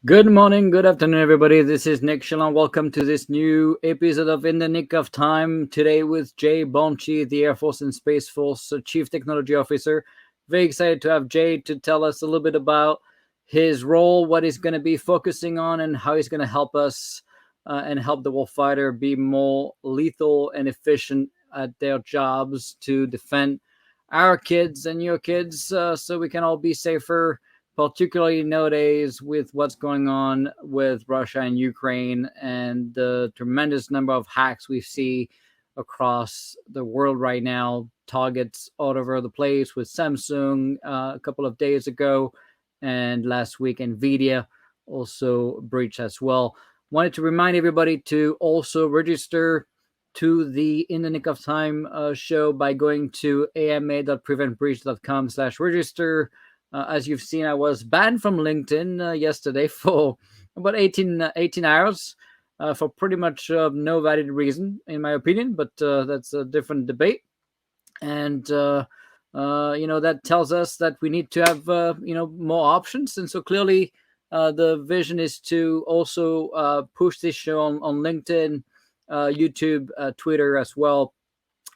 Good morning, good afternoon, everybody. This is Nick Shalom. Welcome to this new episode of In the Nick of Time. Today with Jay Bonci, the Air Force and Space Force Chief Technology Officer. Very excited to have Jay to tell us a little bit about his role, what he's going to be focusing on, and how he's going to help us and help the warfighter be more lethal and efficient at their jobs to defend our kids and your kids so we can all be safer, particularly nowadays with what's going on with Russia and Ukraine and the tremendous number of hacks we see across the world right now, targets all over the place with Samsung a couple of days ago, and last week Nvidia also breached as well. Wanted to remind everybody to also register to the In the Nick of Time show by going to ama.preventbreach.com/register. As you've seen, I was banned from LinkedIn yesterday for about 18 hours for pretty much no valid reason, in my opinion, but that's a different debate. And, that tells us that we need to have, more options. And so clearly the vision is to also push this show on LinkedIn, YouTube, Twitter as well.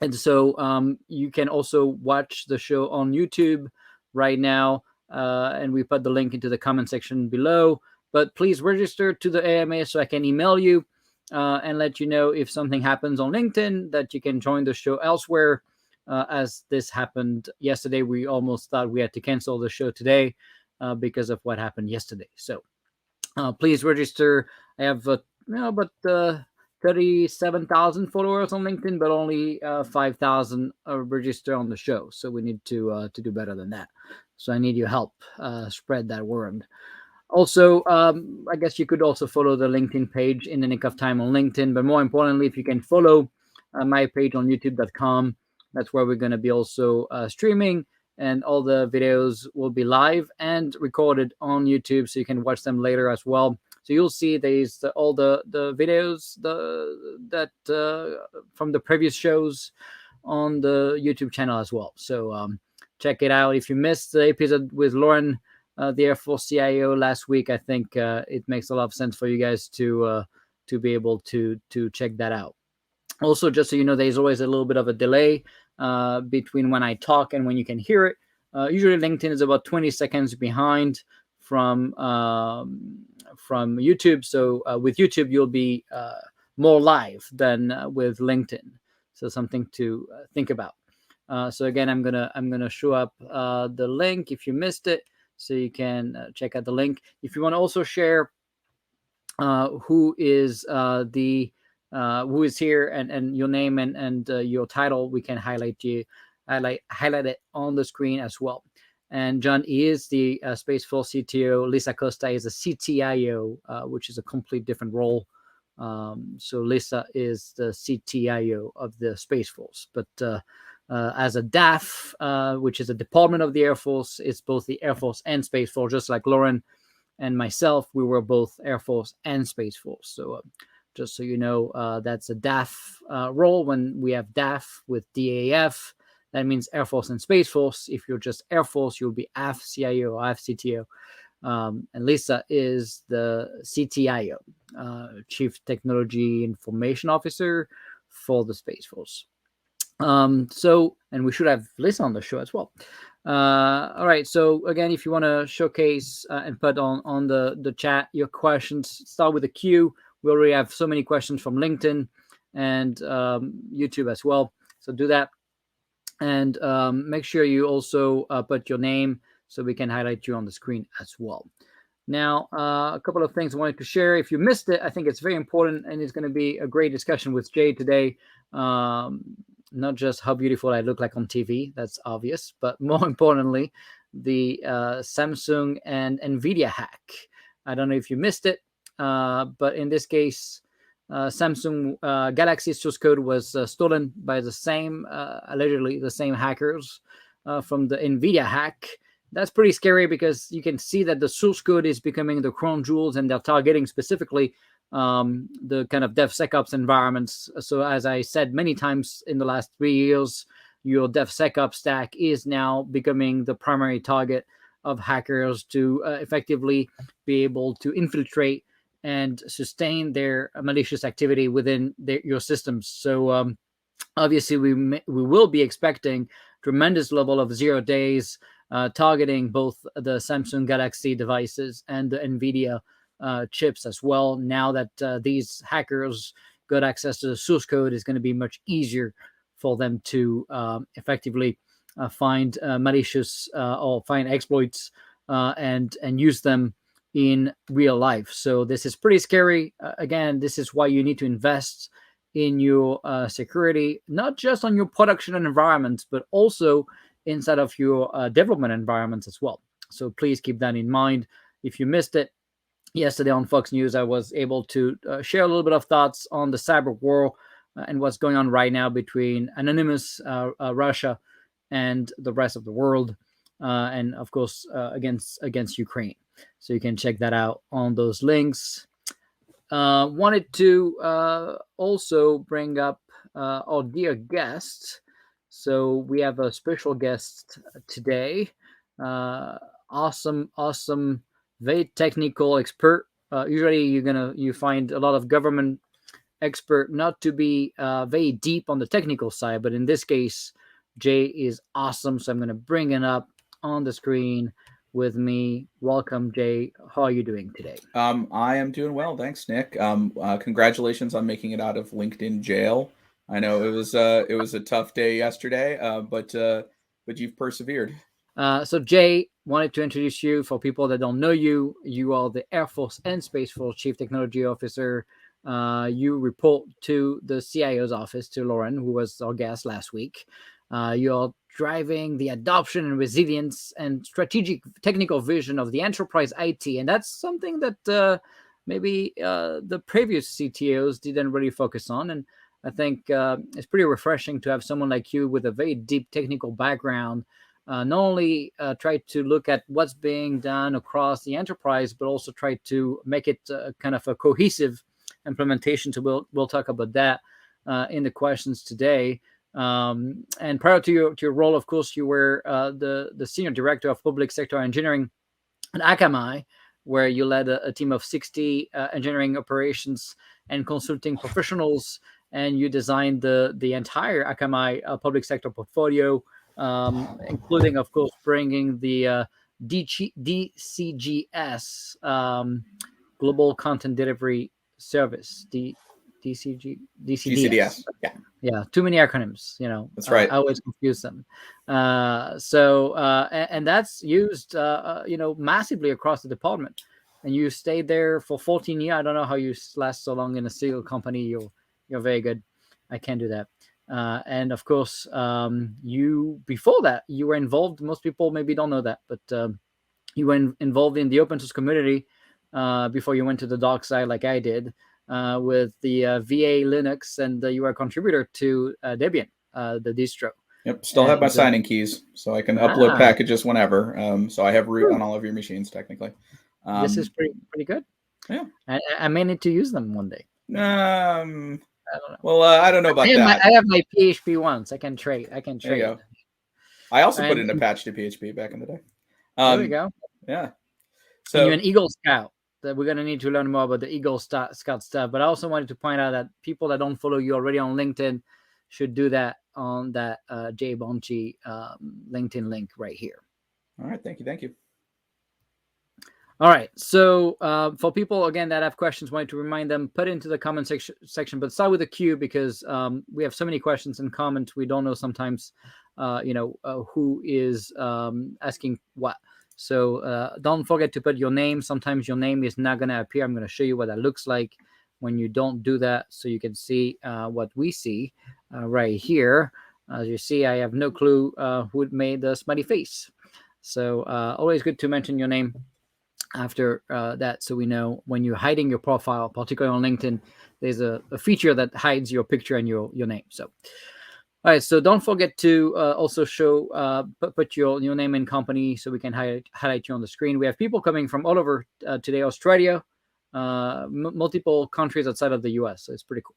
And so you can also watch the show on YouTube right now. And we put the link into the comment section below. But please register to the AMA so I can email you and let you know if something happens on LinkedIn that you can join the show elsewhere. As this happened yesterday, we almost thought we had to cancel the show today because of what happened yesterday. So please register. I have about 37,000 followers on LinkedIn, but only 5,000 register on the show. So we need to do better than that. So I need your help spread that word. Also, I guess you could also follow the LinkedIn page In the Nick of Time on LinkedIn. But more importantly, if you can follow my page on youtube.com, that's where we're going to be also streaming. And all the videos will be live and recorded on YouTube, so you can watch them later as well. So you'll see there's all the videos that from the previous shows on the YouTube channel as well. So check it out. If you missed the episode with Lauren, the Air Force CIO last week, I think it makes a lot of sense for you guys to be able to check that out. Also, just so you know, there's always a little bit of a delay between when I talk and when you can hear it. Usually LinkedIn is about 20 seconds behind from YouTube. So with YouTube, you'll be more live than with LinkedIn. So something to think about. So again, I'm gonna show up the link if you missed it, so you can check out the link. If you want to also share who is here and your name and your title, we can highlight it on the screen as well. And John is the Space Force CTO. Lisa Costa is a CTIO, which is a complete different role. So Lisa is the CTIO of the Space Force. But as a DAF, which is a department of the Air Force, it's both the Air Force and Space Force, just like Lauren and myself, we were both Air Force and Space Force. So just so you know, that's a DAF role. When we have DAF with DAF, that means Air Force and Space Force. If you're just Air Force, you'll be AF CIO or AF CTO. And Lisa is the CTIO, Chief Technology Information Officer for the Space Force. And we should have Lisa on the show as well. All right. So again, if you want to showcase and put on the chat your questions, start with a Q. We already have so many questions from LinkedIn and YouTube as well. So do that. And make sure you also put your name so we can highlight you on the screen as well. Now, a couple of things I wanted to share. If you missed it, I think it's very important, and it's going to be a great discussion with Jay today. Not just how beautiful I look like on TV, that's obvious, but more importantly, the Samsung and Nvidia hack. I don't know if you missed it, but in this case, Samsung Galaxy source code was stolen by the same, allegedly the same hackers from the Nvidia hack. That's pretty scary because you can see that the source code is becoming the crown jewels, and they're targeting specifically the kind of DevSecOps environments. So as I said many times in the last 3 years, your DevSecOps stack is now becoming the primary target of hackers to effectively be able to infiltrate and sustain their malicious activity within your systems. So obviously, we will be expecting tremendous level of 0 days targeting both the Samsung Galaxy devices and the Nvidia chips as well. Now that these hackers got access to the source code, it's going to be much easier for them to effectively find malicious or find exploits and use them in real life. So this is pretty scary. Again, this is why you need to invest in your security, not just on your production environments, but also inside of your development environments as well. So please keep that in mind. If you missed it yesterday on Fox News, I was able to share a little bit of thoughts on the cyber war and what's going on right now between anonymous Russia and the rest of the world, and of course against Ukraine. So you can check that out on those links. Wanted to also bring up our dear guest. So we have a special guest today. Awesome, very technical expert. Usually you find a lot of government expert not to be very deep on the technical side, but in this case, Jay is awesome. So I'm going to bring it up on the screen with me. Welcome, Jay. How are you doing today? I am doing well, thanks, Nick. Congratulations on making it out of LinkedIn jail. I know it was a tough day yesterday, but you've persevered. So Jay, wanted to introduce you for people that don't know you. You are the Air Force and Space Force Chief Technology Officer. You report to the CIO's office, to Lauren, who was our guest last week. You're driving the adoption and resilience and strategic technical vision of the enterprise IT. And that's something that maybe the previous CTOs didn't really focus on. And I think it's pretty refreshing to have someone like you with a very deep technical background not only try to look at what's being done across the enterprise, but also try to make it kind of a cohesive implementation. So we'll talk about that in the questions today. And prior to your role, of course, you were the Senior Director of Public Sector Engineering at Akamai, where you led a team of 60 engineering operations and consulting professionals, and you designed the entire Akamai public sector portfolio, including, of course, bringing the DCGS, Global Content Delivery Service, DCDS. Yeah, too many acronyms, That's right. I always confuse them. And that's used massively across the department, and you stayed there for 14 years. I don't know how you last so long in a single company. You're very good. I can't do that. And of course, before that, you were involved. Most people maybe don't know that, but you were involved in the open source community before you went to the dark side, like I did, with the VA Linux, and you were a contributor to Debian, the distro. Yep, still have my signing keys, so I can upload packages whenever. So I have root on all of your machines, technically. This is pretty good. Yeah, I may need to use them one day. I don't know. Well, I don't know about that. I have my PHP once. I can trade. There you go. I also put in a patch to PHP back in the day. There we go. Yeah. So and you're an Eagle Scout. That we're going to need to learn more about the Eagle Scout stuff. But I also wanted to point out that people that don't follow you already on LinkedIn should do that on that Jay Bonci LinkedIn link right here. All right. Thank you. All right. So for people, again, that have questions, wanted to remind them, put it into the comment section, but start with a Q, because we have so many questions and comments. We don't know sometimes, who is asking what. So don't forget to put your name. Sometimes your name is not going to appear. I'm going to show you what that looks like when you don't do that, so you can see what we see right here. As you see, I have no clue who made the smiley face. So always good to mention your name after that, so we know when you're hiding your profile, particularly on LinkedIn, there's a feature that hides your picture and your name. So, all right, so don't forget to also show put your name and company, so we can highlight you on the screen. We have people coming from all over today: Australia, multiple countries outside of the US. So it's pretty cool.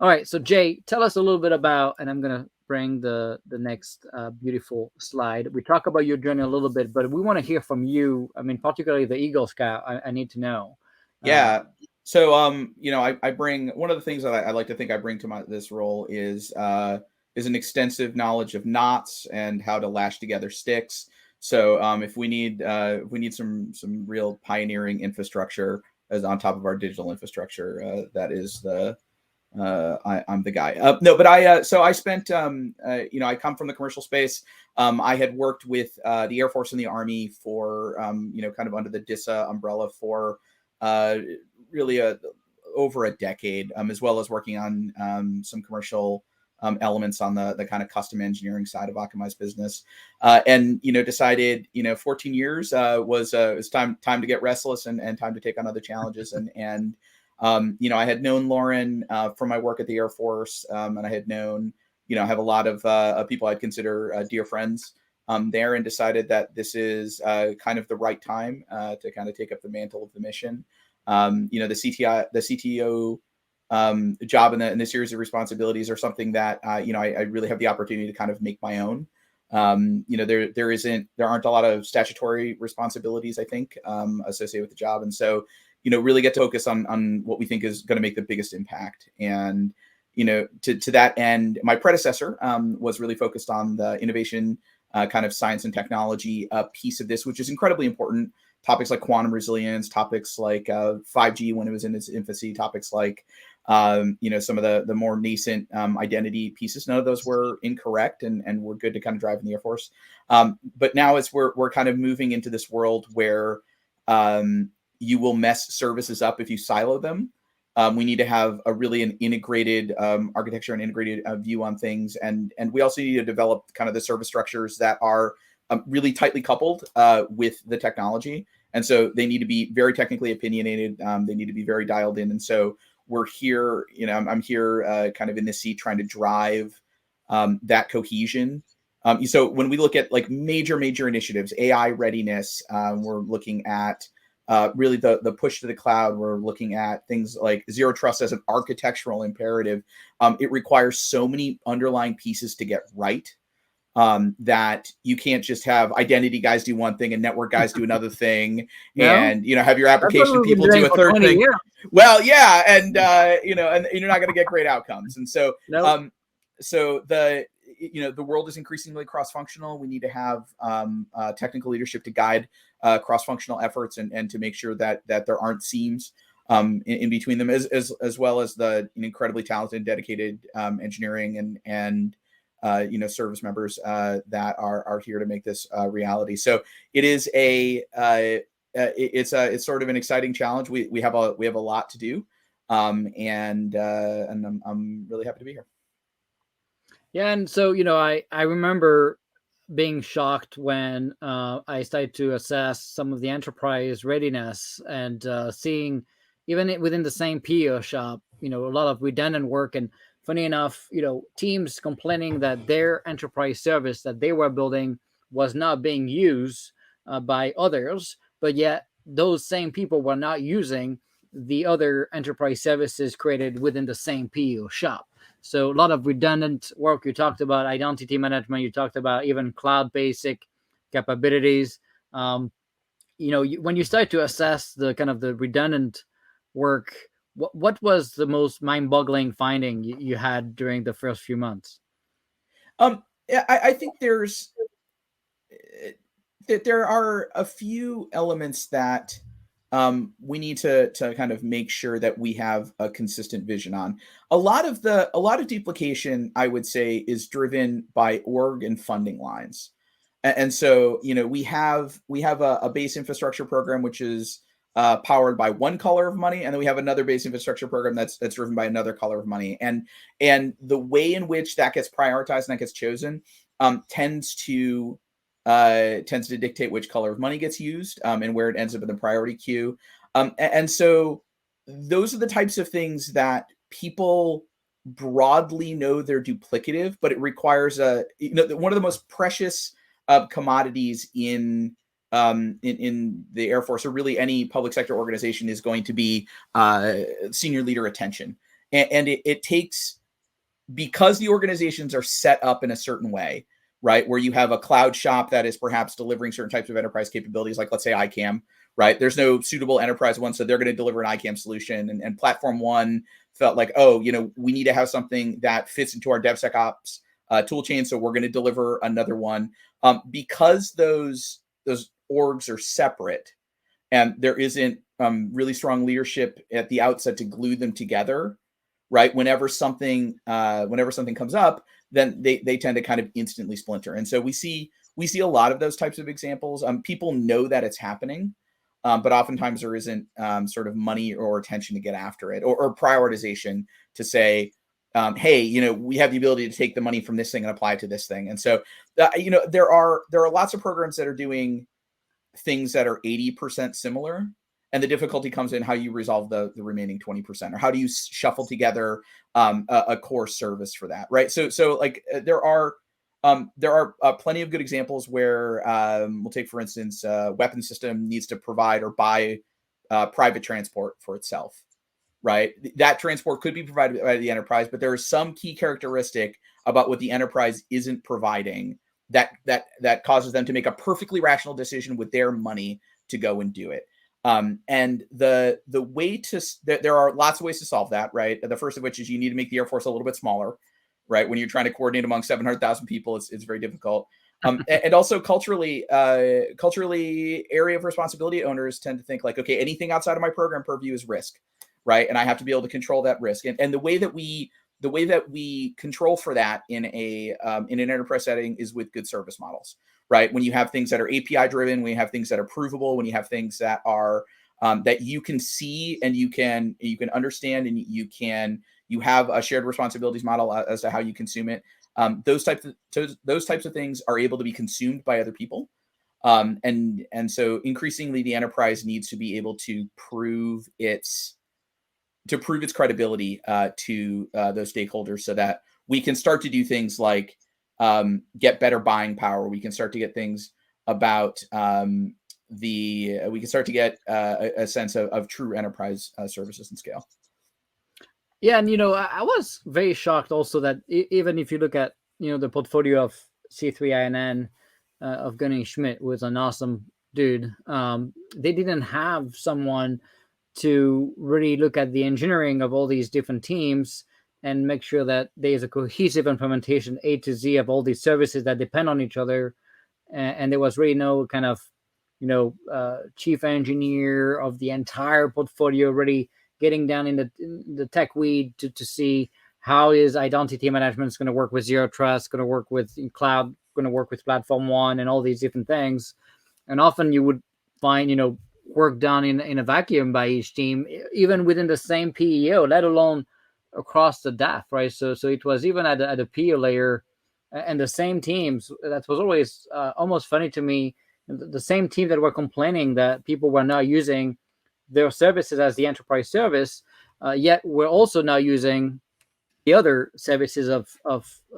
All right, so Jay, tell us a little bit about, and I'm gonna bring the next beautiful slide. We talk about your journey a little bit, but we want to hear from you. I mean, particularly the Eagle Scout. I need to know. Yeah. So, I bring one of the things that I like to think I bring to this role is an extensive knowledge of knots and how to lash together sticks. So, if we need some real pioneering infrastructure as on top of our digital infrastructure, that is I'm the guy. No, but I spent, I come from the commercial space. I had worked with the Air Force and the Army for, kind of under the DISA umbrella for really over a decade, as well as working on some commercial elements on the kind of custom engineering side of Akamai's business. And, decided, 14 years was time to get restless and time to take on other challenges. And I had known Lauren from my work at the Air Force, and I had known, I have a lot of people I'd consider dear friends there, and decided that this is kind of the right time to kind of take up the mantle of the mission. The CTO job and the series of responsibilities are something that I really have the opportunity to kind of make my own. There aren't a lot of statutory responsibilities, I think, associated with the job, and so really get to focus on what we think is going to make the biggest impact. And to that end, my predecessor was really focused on the innovation kind of science and technology piece of this, which is incredibly important. Topics like quantum resilience, topics like 5G when it was in its infancy, topics like some of the more nascent identity pieces. None of those were incorrect and were good to kind of drive in the Air Force. But now as we're kind of moving into this world where you will mess services up if you silo them. We need to have an integrated architecture and integrated view on things. And we also need to develop kind of the service structures that are really tightly coupled with the technology. And so they need to be very technically opinionated. They need to be very dialed in. And so we're here, I'm here kind of in this seat trying to drive that cohesion. So when we look at like major initiatives, AI readiness, we're looking at really the push to the cloud. We're looking at things like zero trust as an architectural imperative. It requires so many underlying pieces to get right that you can't just have identity guys do one thing and network guys do another thing, and have your application people do a third thing. Years. Well, yeah, and and you're not going to get great outcomes. And so, so the world is increasingly cross-functional. We need to have technical leadership to guide cross-functional efforts and to make sure that there aren't seams in between them, as well as the incredibly talented, dedicated engineering and service members that are here to make this reality. So it is it's sort of an exciting challenge. We have a lot to do, and I'm really happy to be here. Yeah, and so I remember being shocked when I started to assess some of the enterprise readiness and seeing even within the same PO shop, a lot of redundant work. And funny enough, teams complaining that their enterprise service that they were building was not being used by others, but yet those same people were not using the other enterprise services created within the same PO shop. So a lot of redundant work. You talked about identity management. You talked about even cloud basic capabilities. When you start to assess the kind of the redundant work, what was the most mind-boggling finding you had during the first few months? I think there are a few elements that we need to kind of make sure that we have a consistent vision on. A lot of duplication, I would say, is driven by org and funding lines. And so, we have a base infrastructure program, which is powered by one color of money, and then we have another base infrastructure program that's driven by another color of money. And the way in which that gets prioritized and that gets chosen tends to dictate which color of money gets used and where it ends up in the priority queue. And so those are the types of things that people broadly know they're duplicative, but it requires one of the most precious commodities in the Air Force, or really any public sector organization, is going to be senior leader attention. And it takes, because the organizations are set up in a certain way, right? Where you have a cloud shop that is perhaps delivering certain types of enterprise capabilities, like let's say ICAM, right? There's no suitable enterprise one, so they're going to deliver an ICAM solution. And Platform One felt like, oh, we need to have something that fits into our DevSecOps tool chain, so we're going to deliver another one. Because those orgs are separate, and there isn't really strong leadership at the outset to glue them together, right? Whenever something comes up, then they tend to kind of instantly splinter. And so we see a lot of those types of examples. People know that it's happening, but oftentimes there isn't sort of money or attention to get after it, or prioritization to say, hey, we have the ability to take the money from this thing and apply it to this thing. And so, there are lots of programs that are doing things that are 80% similar, and the difficulty comes in how you resolve the remaining 20%, or how do you shuffle together a core service for that, right? So like there are plenty of good examples where we'll take, for instance, weapon system needs to provide or buy private transport for itself, right? That transport could be provided by the enterprise, but there is some key characteristic about what the enterprise isn't providing that causes them to make a perfectly rational decision with their money to go and do it. And the way there are lots of ways to solve that, right? The first of which is you need to make the Air Force a little bit smaller, right? When you're trying to coordinate among 700,000 people, it's very difficult. And also culturally, area of responsibility owners tend to think like, okay, anything outside of my program purview is risk, right? And I have to be able to control that risk. And the way that we control for that in an enterprise setting is with good service models, right? When you have things that are API driven, when you have things that are provable, when you have things that are that you can see and you can understand, and you have a shared responsibilities model as to how you consume it. Those types of things are able to be consumed by other people. And so increasingly the enterprise needs to be able to prove its credibility to those stakeholders, so that we can start to do things like get better buying power. We can start to get things about we can start to get a sense of true enterprise services and scale. Yeah, and I was very shocked also that even if you look at the portfolio of C3INN of Gunning Schmidt, who was an awesome dude, they didn't have someone to really look at the engineering of all these different teams and make sure that there's a cohesive implementation A to Z of all these services that depend on each other. And there was really no kind of, chief engineer of the entire portfolio really getting down in the tech weed to see how is identity management is going to work with Zero Trust, going to work with cloud, going to work with Platform One, and all these different things. And often you would find, work done in a vacuum by each team, even within the same PEO, let alone across the DAF, right? So it was even at the PEO layer, and the same teams. That was always almost funny to me. The same team that were complaining that people were now using their services as the enterprise service, yet we're also now using the other services of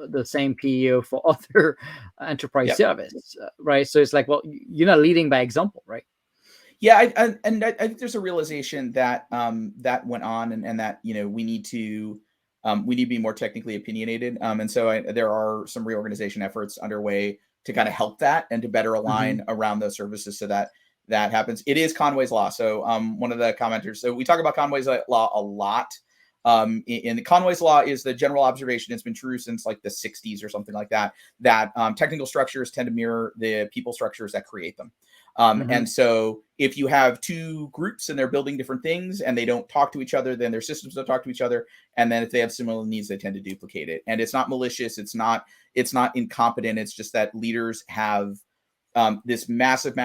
the same PEO for other enterprise service, right? So it's like, well, you're not leading by example, right? Yeah, I think there's a realization that that went on, and that we need to be more technically opinionated, and so there are some reorganization efforts underway to kind of help that and to better align around those services so that happens. It is Conways Law. So one of the commenters, so we talk about Conways Law a lot. In the Conways Law is the general observation. It's been true since like the 60s or something like that, that technical structures tend to mirror the people structures that create them. And so if you have two groups and they're building different things and they don't talk to each other, then their systems don't talk to each other. And then if they have similar needs, they tend to duplicate it. And it's not malicious. It's not incompetent. It's just that leaders have this massive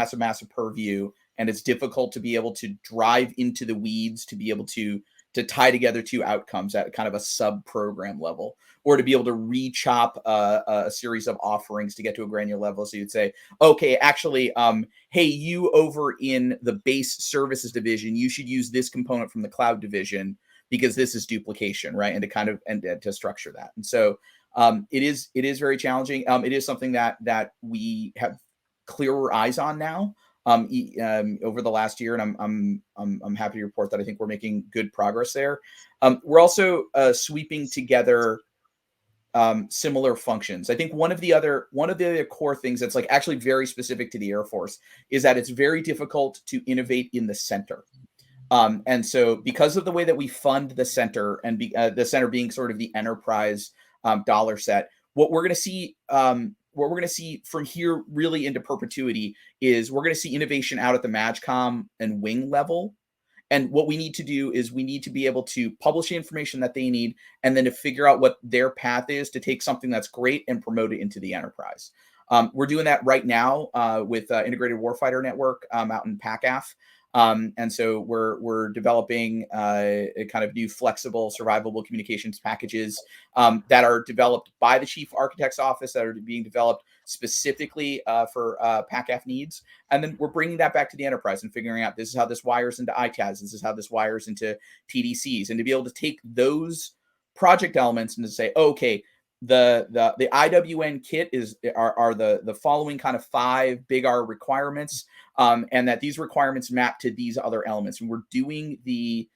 purview, and it's difficult to be able to drive into the weeds, to be able to tie together two outcomes at kind of a sub-program level, or to be able to re-chop a series of offerings to get to a granular level. So you'd say, okay, actually, hey, you over in the base services division, you should use this component from the cloud division because this is duplication, right? And to kind of to structure that. And so it is very challenging. It is something that we have clearer eyes on now. over the last year, and I'm happy to report that I think we're making good progress there. We're also sweeping together similar functions. I think one of the other core things that's like actually very specific to the Air Force is that it's very difficult to innovate in the center. And so because of the way that we fund the center, and the center being sort of the enterprise dollar set, what we're going to see from here really into perpetuity is we're going to see innovation out at the MAGCOM and wing level. And what we need to do is we need to be able to publish the information that they need, and then to figure out what their path is to take something that's great and promote it into the enterprise. We're doing that right now with Integrated Warfighter Network out in PACAF. And so we're developing a kind of new flexible survivable communications packages that are developed by the Chief Architect's Office, that are being developed specifically for PACAF needs. And then we're bringing that back to the enterprise and figuring out this is how this wires into EITaaS, this is how this wires into TDCs, and to be able to take those project elements and to say, oh, okay, the IWN kit are the following kind of 5 big R requirements, and that these requirements map to these other elements. And we're doing the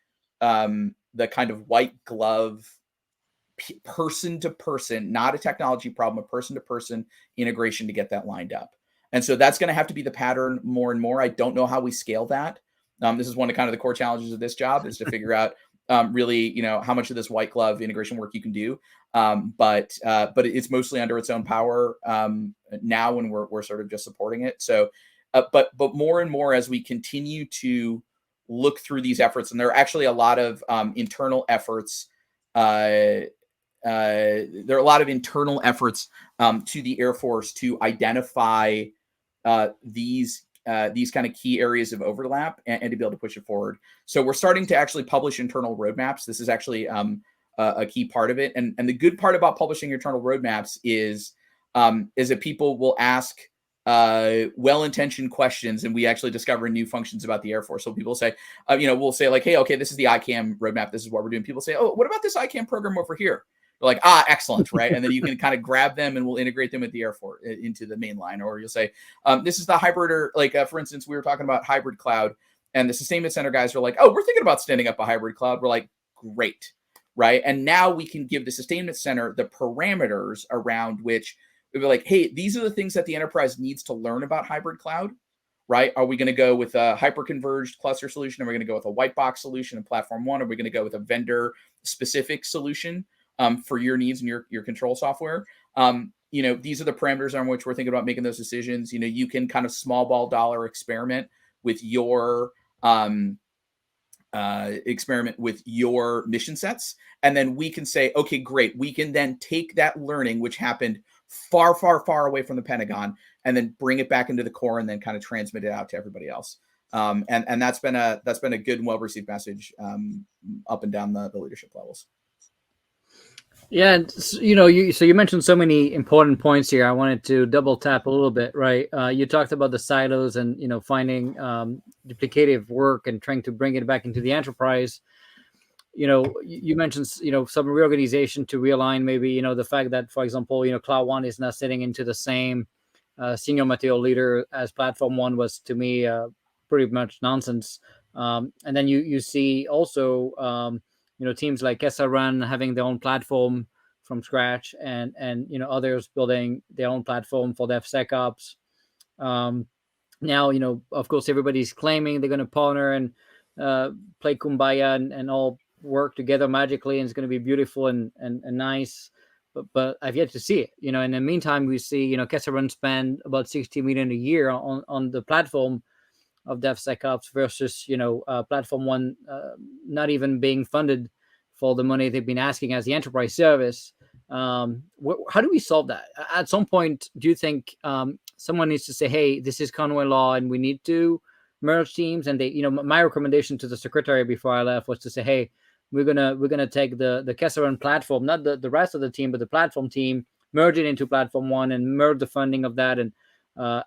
kind of white glove person to person, not a technology problem, a person to person integration to get that lined up. And so that's going to have to be the pattern more and more. I don't know how we scale that. This is one of kind of the core challenges of this job, is to figure out really, how much of this white glove integration work you can do. But it's mostly under its own power now, when we're sort of just supporting it. So, but more and more as we continue to look through these efforts, and there are actually a lot of internal efforts. There are a lot of internal efforts to the Air Force to identify these kind of key areas of overlap and to be able to push it forward. So we're starting to actually publish internal roadmaps. This is actually a key part of it. And the good part about publishing internal roadmaps is that people will ask well-intentioned questions, and we actually discover new functions about the Air Force. So people say, we'll say like, hey, okay, this is the ICAM roadmap. This is what we're doing. People say, oh, what about this ICAM program over here? They're like, excellent, right? And then you can kind of grab them and we'll integrate them with the Air Force into the main line. Or you'll say, this is the hybrid, or like, for instance, we were talking about hybrid cloud, and the sustainment center guys are like, oh, we're thinking about standing up a hybrid cloud. We're like, great, right? And now we can give the sustainment center the parameters around which we'll be like, hey, these are the things that the enterprise needs to learn about hybrid cloud, right? Are we going to go with a hyper-converged cluster solution? Are we going to go with a white box solution in platform one? Are we going to go with a vendor-specific solution for your needs and your control software? These are the parameters on which we're thinking about making those decisions. You can kind of small ball dollar experiment with your mission sets. And then we can say, okay, great. We can then take that learning, which happened far, far, far away from the Pentagon, and then bring it back into the core and then kind of transmit it out to everybody else. And that's been a good and well-received message up and down the leadership levels. Yeah, and you mentioned so many important points here. I wanted to double tap a little bit, right? You talked about the silos and finding duplicative work and trying to bring it back into the enterprise. You mentioned some reorganization to realign maybe the fact that, for example, Cloud One is not sitting into the same senior material leader as Platform One was, to me, pretty much nonsense. And then you see also teams like SRN having their own platform from scratch, and others building their own platform for DevSecOps. Now, of course, everybody's claiming they're going to partner and play kumbaya and all work together magically, and it's going to be beautiful and nice. But I've yet to see it. In the meantime, we see Kesselrun spend about 60 million a year on the platform of DevSecOps versus Platform One not even being funded for the money they've been asking as the enterprise service. How do we solve that? At some point, do you think someone needs to say, hey, this is Conway Law and we need to merge teams? And they, my recommendation to the secretary before I left was to say, hey, we're gonna take the Kesselrun platform, not the rest of the team, but the platform team, merge it into Platform One and merge the funding of that, and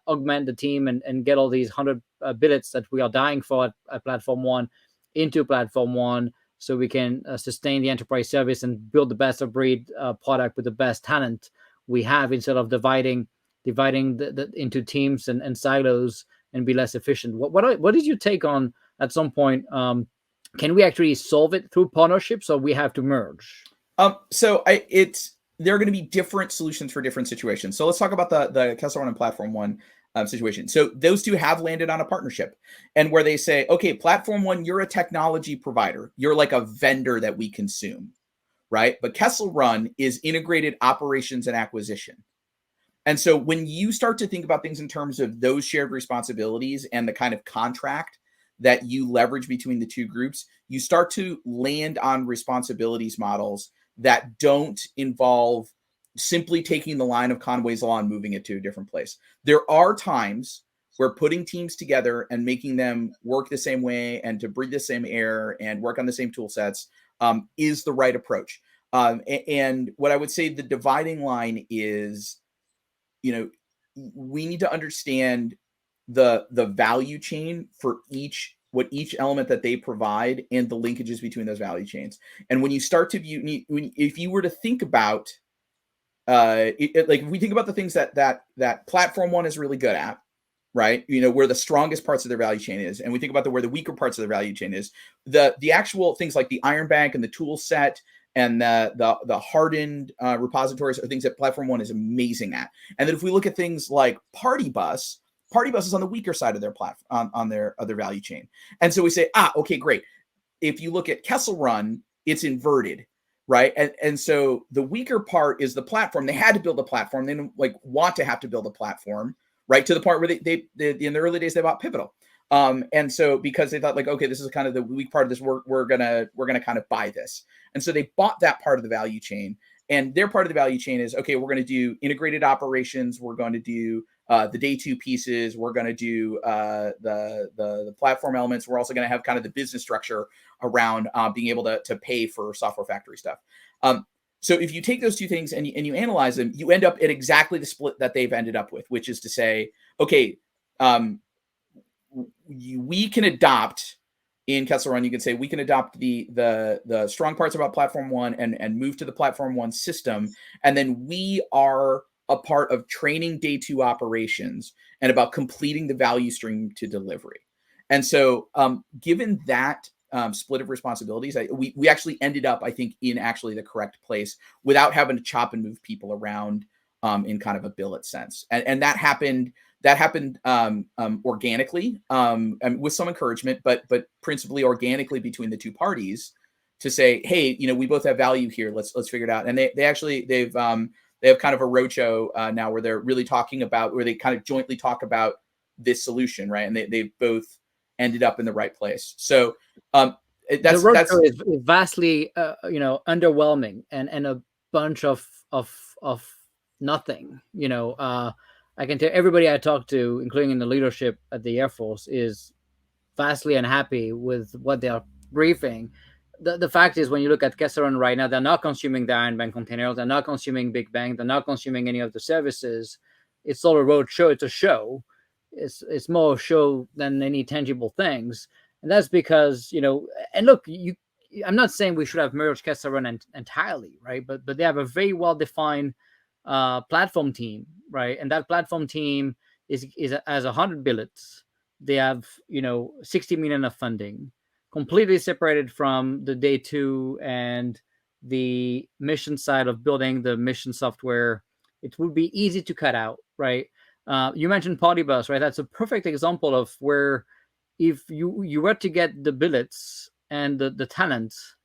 augment the team and get all these 100 billets that we are dying for at Platform One into Platform One, so we can sustain the enterprise service and build the best of breed product with the best talent we have, instead of dividing into teams and silos and be less efficient. What is your take on, at some point, can we actually solve it through partnerships, or we have to merge? There are going to be different solutions for different situations. So let's talk about the Kessel Run and Platform One situation. So those two have landed on a partnership, and where they say, okay, Platform One, you're a technology provider. You're like a vendor that we consume, right? But Kessel Run is integrated operations and acquisition. And so when you start to think about things in terms of those shared responsibilities and the kind of contract that you leverage between the two groups, you start to land on responsibilities models that don't involve simply taking the line of Conway's Law and moving it to a different place. There are times where putting teams together and making them work the same way and to breathe the same air and work on the same tool sets is the right approach. And what I would say the dividing line is, we need to understand the value chain for each element that they provide and the linkages between those value chains. And when you start to view, if you were to think about, like if we think about the things that Platform One is really good at, right? Where the strongest parts of their value chain is, and we think about where the weaker parts of their value chain is, the actual things like the Iron Bank and the tool set and the hardened repositories are things that Platform One is amazing at. And then if we look at things like Party Bus is on the weaker side of their platform, on their other value chain. And so we say, okay, great. If you look at Kessel Run, it's inverted, right? And so the weaker part is the platform. They had to build a platform. They didn't want to have to build a platform, right? To the point where they in the early days they bought Pivotal. And so because they thought okay, this is kind of the weak part of this, we're gonna kind of buy this. And so they bought that part of the value chain. And their part of the value chain is, okay, we're going to do integrated operations. We're going to do the day two pieces. We're going to do the platform elements. We're also going to have kind of the business structure around being able to pay for software factory stuff. So if you take those two things and you analyze them, you end up at exactly the split that they've ended up with, which is to say, okay, we can adopt in Kessel Run, you can say we can adopt the strong parts about Platform One and move to the Platform One system. And then we are a part of training day two operations and about completing the value stream to delivery. And so given that split of responsibilities, we actually ended up, I think, in actually the correct place without having to chop and move people around in kind of a billet sense. And that happened organically with some encouragement, but principally organically between the two parties to say, hey, we both have value here. Let's figure it out. And they have kind of a roadshow now where they're really talking about, where they kind of jointly talk about this solution, right? And they've both ended up in the right place. So the roadshow is vastly underwhelming and a bunch of nothing. I can tell everybody I talk to, including the leadership at the Air Force, is vastly unhappy with what they are briefing. The fact is, when you look at Kessel Run right now, they're not consuming the Iron Bank containers, they're not consuming Big Bang, they're not consuming any of the services. It's all a road show. It's a show. It's more a show than any tangible things. And that's because, and look, I'm not saying we should have merged Kessel Run entirely, right? But they have a very well-defined platform team, right? And that platform team has 100 billets. They have 60 million of funding, completely separated from the day two and the mission side of building the mission software. It would be easy to cut out, right? You mentioned Party Bus, right? That's a perfect example of where if you were to get the billets and the talents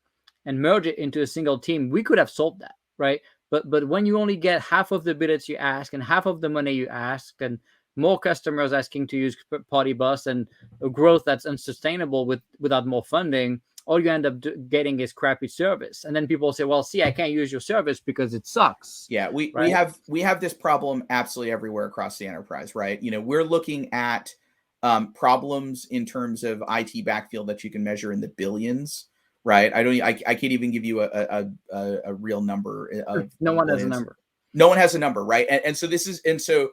and merge it into a single team, we could have solved that, right? But when you only get half of the billets you ask and half of the money you ask, and more customers asking to use Party Bus and a growth that's unsustainable without more funding, all you end up getting is crappy service. And then people say, well, see, I can't use your service because it sucks. Yeah, we have this problem absolutely everywhere across the enterprise, right? We're looking at problems in terms of IT backfield that you can measure in the billions. Right. I can't even give you a real number of no one has a number. No one has a number. Right. And so this is, and so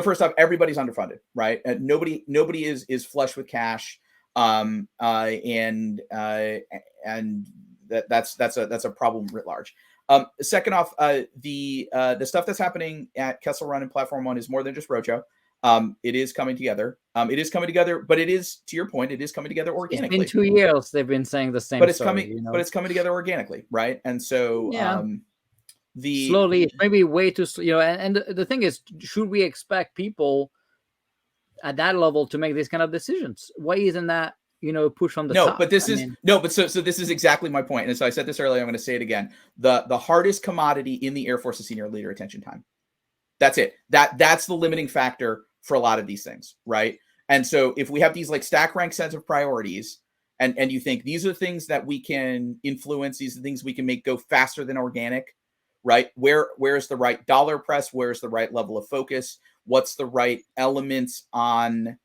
first off, everybody's underfunded, right? And nobody is flush with cash. And that's a problem writ large. Second off, the stuff that's happening at Kessel Run and Platform One is more than just roadshow. It is coming together. It is coming together, but it is, to your point, it is coming together It's been organically. 2 years they've been saying the same But it's story, coming, but it's coming together organically, right? And so Yeah. the Slowly, maybe way too, and the thing is, should we expect people at that level to make these kind of decisions? Why isn't that, push from the no, top? but this is no, but so this is exactly my point. And so I said this earlier, I'm going to say it again. The hardest commodity in the Air Force is senior leader attention time. That's it. That's the limiting factor for a lot of these things, right? And so if we have these like stack rank sets of priorities, and you think these are things that we can influence, these are things we can make go faster than organic, right? Where's the right dollar press? Where's the right level of focus? What's the right elements on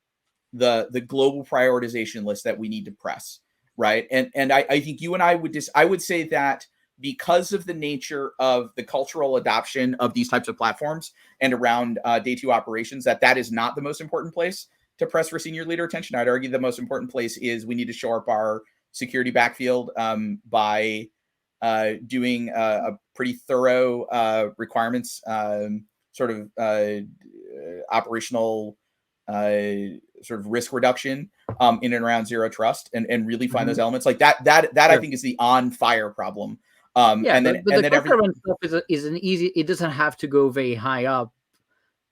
the global prioritization list that we need to press, right? And I think you and I would say that because of the nature of the cultural adoption of these types of platforms and around day two operations, that is not the most important place to press for senior leader attention. I'd argue the most important place is we need to shore up our security backfield by doing a pretty thorough requirements sort of operational sort of risk reduction in and around zero trust, and really find those elements like that. I think is the on fire problem. And then but the current stuff is an easy. It doesn't have to go very high up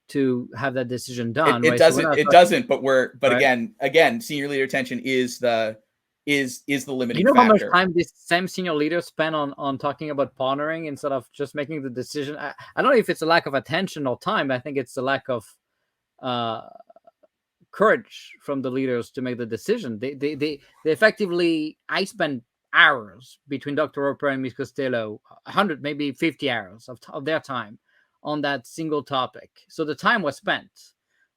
to have that decision done. It right? doesn't. It doesn't. But right? again, senior leader attention is the limiting How much factor. time this same senior leader spend on talking about partnering instead of just making the decision? I don't know if it's a lack of attention or time. I think it's a lack of courage from the leaders to make the decision. They effectively, I spent hours between Dr. Roper and Ms. Costello, 100, maybe 50 hours of their time on that single topic. So the time was spent.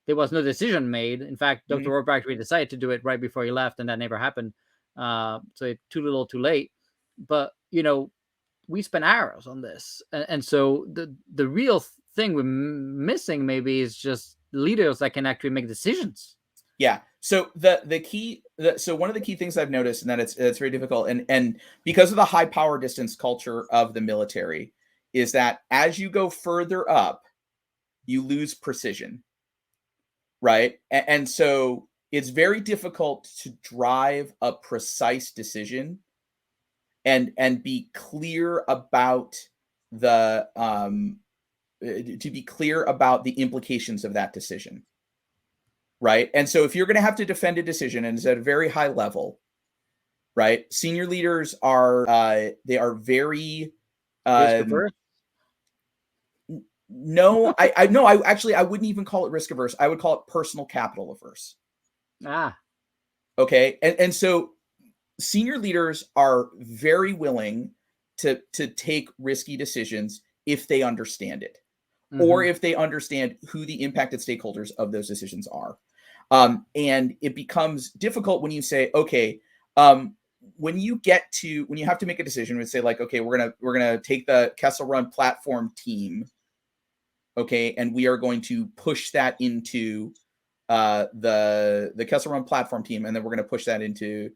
There was no decision made. In fact, Dr. Roper actually decided to do it right before he left, and that never happened. So it's too little, too late. But, we spent hours on this. And so the real thing we're missing maybe is just leaders that can actually make decisions. Yeah. So the key, so one of the key things I've noticed, and that it's very difficult, and because of the high power distance culture of the military, is that as you go further up, you lose precision, right? And so it's very difficult to drive a precise decision and be clear about the to be clear about the implications of that decision. Right. And so if you're going to have to defend a decision and it's at a very high level, right? Senior leaders are they are very no, I no, I actually I wouldn't even call it risk averse. I would call it personal capital averse. Okay. And so senior leaders are very willing to take risky decisions if they understand it, or if they understand who the impacted stakeholders of those decisions are. And it becomes difficult when you say, okay, when you have to make a decision, we say like, okay, we're gonna take the Kessel Run platform team, okay, and we are going to push that into the Kessel Run platform team, and then we're going to push that into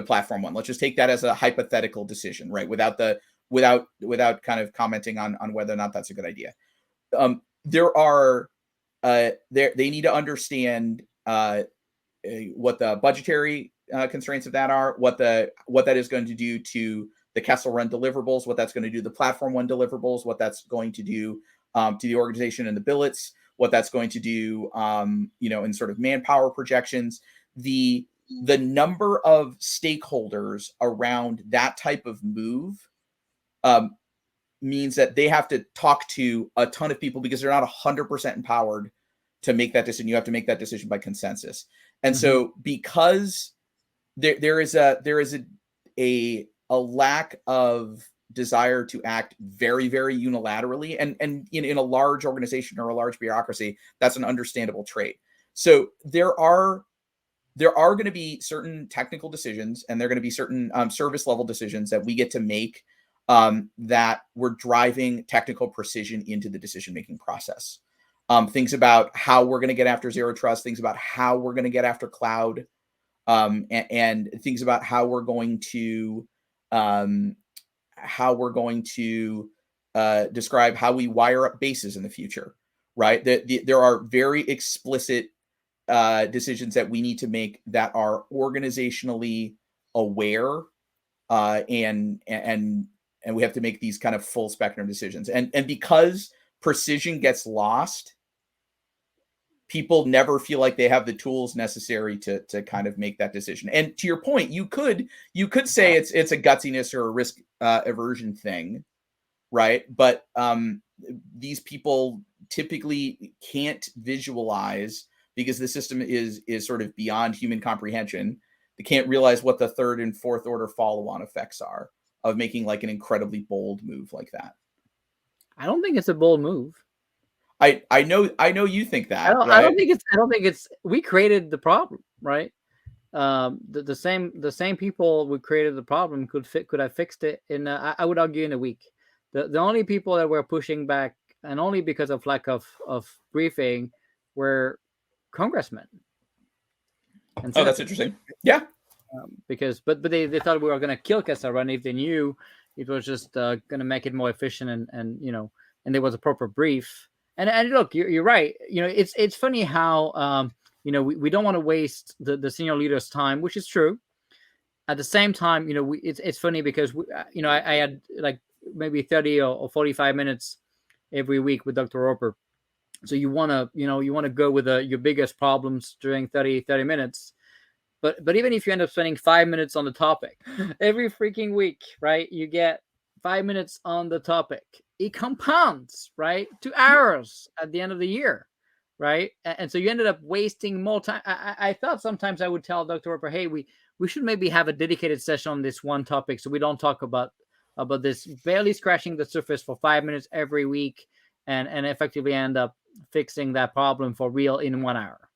platform one. Let's just take that as a hypothetical decision, right? Without kind of commenting on whether or not that's a good idea. There are they need to understand what the budgetary constraints of that are, what that is going to do to the Kessel Run deliverables, what that's going to do to the platform one deliverables, what that's going to do to the organization and the billets, what that's going to do, in sort of manpower projections. The number of stakeholders around that type of move means that they have to talk to a ton of people because they're not 100% empowered to make that decision. You have to make that decision by consensus. And so because there is a lack of desire to act very, very unilaterally, and in a large organization or a large bureaucracy, that's an understandable trait. So there are going to be certain technical decisions, and there are going to be certain service level decisions that we get to make that we're driving technical precision into the decision-making process. Things about how we're going to get after zero trust, things about how we're going to get after cloud, and things about how we're going to describe how we wire up bases in the future, right? There are very explicit decisions that we need to make that are organizationally aware, and we have to make these kind of full spectrum decisions. And because precision gets lost, people never feel like they have the tools necessary to kind of make that decision. And to your point, you could say it's a gutsiness or a risk aversion thing, right? But these people typically can't visualize, because the system is sort of beyond human comprehension. They can't realize what the third and fourth order follow-on effects are of making like an incredibly bold move like that. I don't think it's a bold move. I know you think that. I don't think it's. We created the problem, right? The same people who created the problem could have fixed it in. I would argue in a week. The only people that were pushing back, and only because of lack of briefing, were congressmen. And oh, that's interesting. Yeah. Because they thought we were going to kill Cassara, and if they knew it was just going to make it more efficient, and there was a proper brief. And look, you're right. It's funny how we don't want to waste the senior leaders' time, which is true. At the same time, it's funny because I had like maybe 30 or 45 minutes every week with Dr. Roper. So you want to go with your biggest problems during 30 minutes. But even if you end up spending 5 minutes on the topic every freaking week, right? You get 5 minutes on the topic. It compounds, right? 2 hours at the end of the year, right? And so you ended up wasting more time. I thought sometimes I would tell Dr. Roper, hey, we should maybe have a dedicated session on this one topic, so we don't talk about this barely scratching the surface for 5 minutes every week, and effectively end up fixing that problem for real in 1 hour.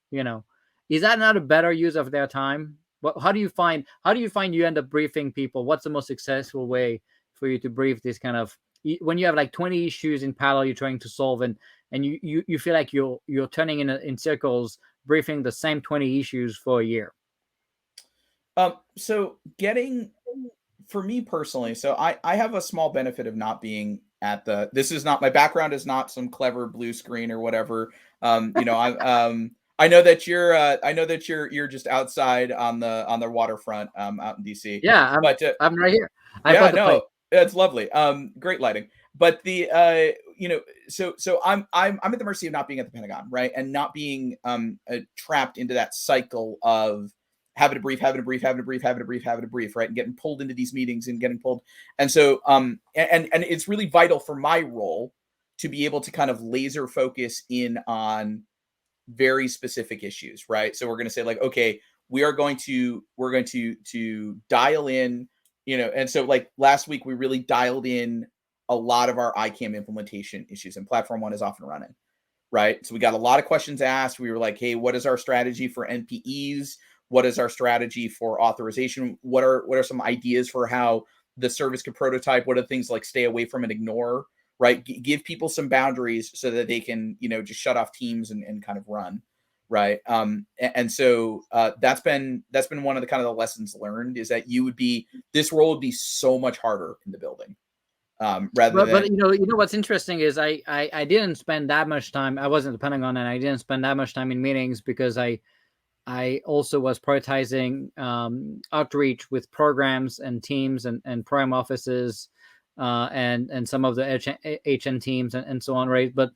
Is that not a better use of their time? How do you find you end up briefing people? What's the most successful way for you to brief this kind of, when you have like 20 issues in parallel you're trying to solve, and you feel like you're turning in circles briefing the same 20 issues for a year? So for me personally, so I have a small benefit of not being at this is not, my background is not some clever blue screen or whatever. I know that you're just outside on the waterfront out in DC. Yeah, I'm right here. It's lovely. Great lighting. But so I'm at the mercy of not being at the Pentagon, right? And not being trapped into that cycle of having a brief, right? And getting pulled into these meetings and getting pulled. And so and it's really vital for my role to be able to kind of laser focus in on very specific issues, right? So we're going to say like, okay, we're going to dial in, and so like last week we really dialed in a lot of our ICAM implementation issues, and platform one is off and running, right? So we got a lot of questions asked. We were like, hey, what is our strategy for NPEs? What is our strategy for authorization? What are some ideas for how the service could prototype? What are things like stay away from and ignore, right? Give people some boundaries so that they can, just shut off teams and kind of run, right? And so that's been one of the kind of the lessons learned, is that this role would be so much harder in the building. But what's interesting is I didn't spend that much time. I wasn't depending on it. I didn't spend that much time in meetings because I also was prioritizing outreach with programs and teams and prime offices and some of the HN teams and so on, right? But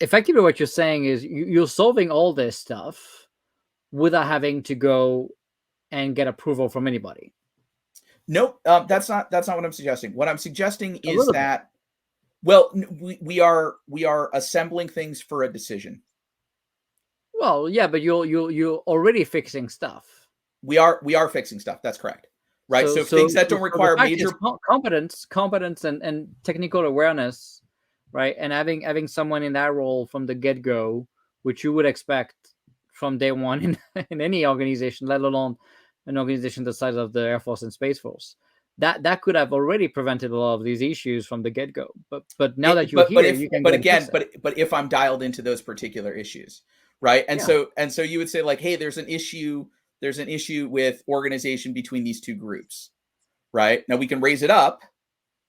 effectively what you're saying is you're solving all this stuff without having to go and get approval from anybody. Nope, that's not what I'm suggesting. What I'm suggesting is that, well, we are assembling things for a decision. Well, yeah, but you're already fixing stuff. We are fixing stuff. That's correct, right? So things that don't require major competence and technical awareness, right? And having someone in that role from the get-go, which you would expect from day one in any organization, let alone an organization the size of the Air Force and Space Force, that could have already prevented a lot of these issues from the get-go. But now that you're here, you can. But if I'm dialed into those particular issues, right? And so you would say like, hey, there's an issue with organization between these two groups, right? Now we can raise it up,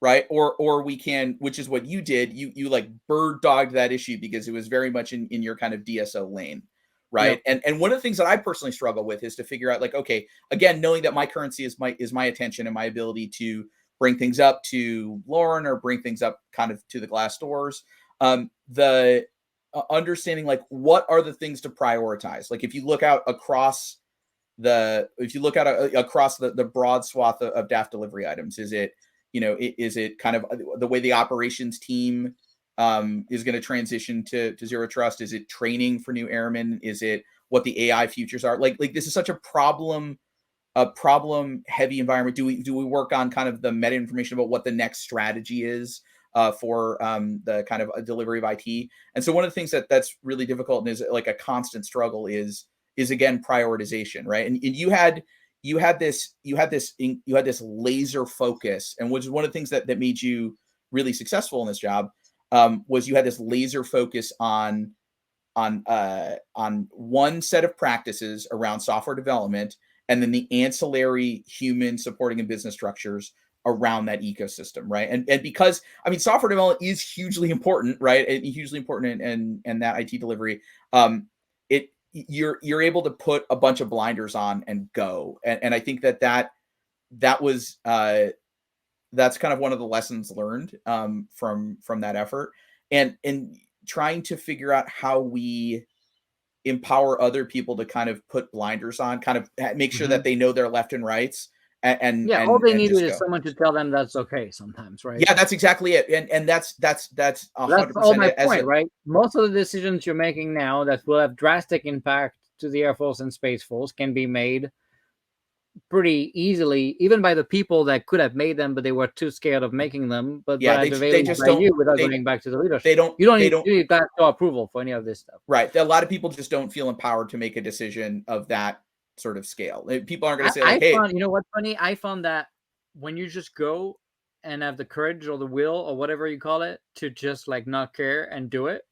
right? Or we can, which is what you did, you like bird dogged that issue because it was very much in your kind of DSO lane, right? Yep. And one of the things that I personally struggle with is to figure out, like, okay, again, knowing that my currency is my attention and my ability to bring things up to Lauren or bring things up kind of to the glass doors. The understanding, like, what are the things to prioritize? Like, if you look out across across the broad swath of DAF delivery items, is it, is it kind of the way the operations team is going to transition to zero trust? Is it training for new airmen? Is it what the AI futures are? Like this is such a problem heavy environment. Do we work on kind of the meta information about what the next strategy is for the kind of a delivery of IT? And so one of the things that's really difficult and is like a constant struggle is again prioritization, right? And you had this laser focus, and which is one of the things that made you really successful in this job, was you had this laser focus on one set of practices around software development, and then the ancillary human supporting and business structures around that ecosystem, right? And because, I mean, software development is hugely important, right? And hugely important in that IT delivery. You're able to put a bunch of blinders on and go. And I think that was that's kind of one of the lessons learned from that effort, and trying to figure out how we empower other people to kind of put blinders on, kind of make sure that they know their left and rights, and Yeah, all they need just is go. someone to tell them that's okay sometimes, right? Yeah, that's exactly it. And that's That's 100% all my it. As point, right? Most of the decisions you're making now that will have drastic impact to the Air Force and Space Force can be made pretty easily, even by the people that could have made them, but they were too scared of making them. But yeah, by they available just by don't, you without going back to the leadership. You don't need that approval for any of this stuff. Right. A lot of people just don't feel empowered to make a decision of that sort of scale. People aren't going to say, like, I hey, found, you know what's funny? I found that when you just go and have the courage or the will or whatever you call it to just like not care and do it,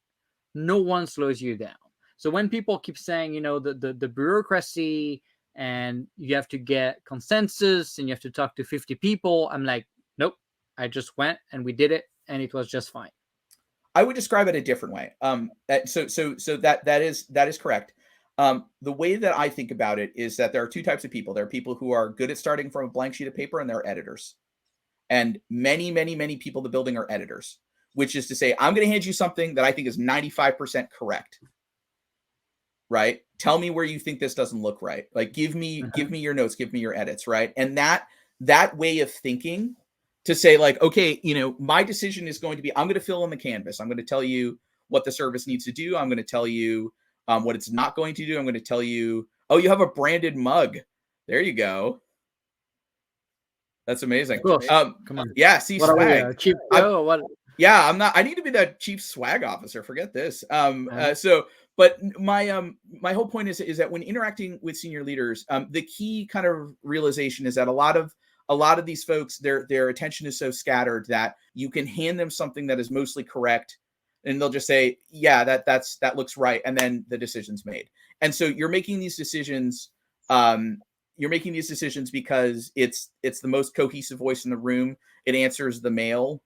no one slows you down. So when people keep saying, the bureaucracy and you have to get consensus and you have to talk to 50 people, I'm like, nope, I just went and we did it and it was just fine. I would describe it a different way. So that is correct. The way that I think about it is that there are two types of people. There are people who are good at starting from a blank sheet of paper, and there are editors. And many, many, many people in the building are editors, which is to say, I'm going to hand you something that I think is 95% correct. Right? Tell me where you think this doesn't look right. Like, give me your notes, give me your edits, right? And that way of thinking, to say, like, okay, my decision is going to be, I'm going to fill in the canvas. I'm going to tell you what the service needs to do. I'm going to tell you what it's not going to do. I'm going to tell you, oh, you have a branded mug. There you go. That's amazing. Come on. Yeah, see, what swag. Are we, Chief Joe or what? Yeah, I'm not. I need to be the chief swag officer. Forget this. But my whole point is that when interacting with senior leaders, the key kind of realization is that a lot of these folks, their attention is so scattered that you can hand them something that is mostly correct, and they'll just say, yeah, that looks right, and then the decision's made. And so you're making these decisions. You're making these decisions because it's the most cohesive voice in the room. It answers the mail,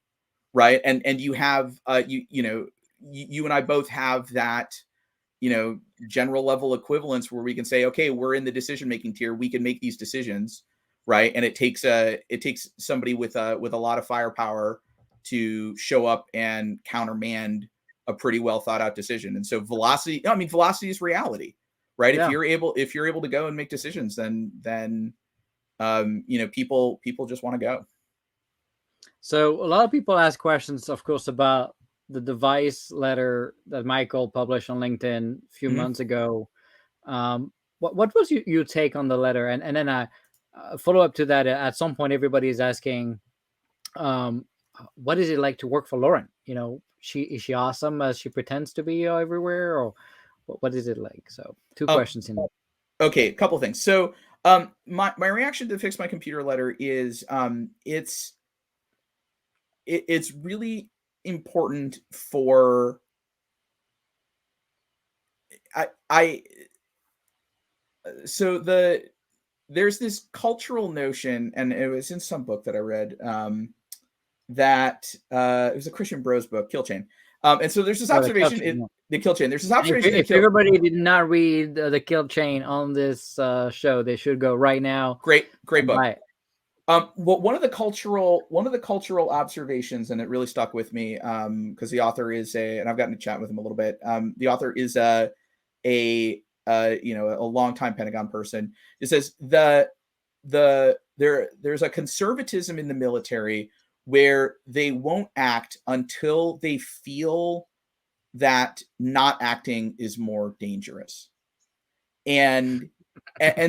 right? And you have you and I both have that general level equivalence where we can say, okay, we're in the decision making tier. We can make these decisions, right? And it takes somebody with a lot of firepower to show up and countermand a pretty well thought out decision. And so velocity is reality, right? Yeah. If you're able to go and make decisions, then people just want to go. So a lot of people ask questions, of course, about the device letter that Michael published on LinkedIn a few months ago. What was your take on the letter? And then I follow up to that. At some point, everybody is asking, what is it like to work for Lauren? Is she awesome as she pretends to be everywhere, or what is it like? So two questions in there. Okay, a couple of things. So my reaction to Fix My Computer letter is it's really important for so there's this cultural notion, and it was in some book that I read, that it was a Christian Bros book, Kill Chain. And so there's this Oh, the kill observation chain, in yeah. the Kill Chain. There's this If, observation in if Kill. everybody did not read the kill chain on this show, they should go right now Great and book. buy it. Well, one of the cultural observations, and it really stuck with me, because the author is and I've gotten to chat with him a little bit. The author is a longtime Pentagon person. It says there's a conservatism in the military where they won't act until they feel that not acting is more dangerous. And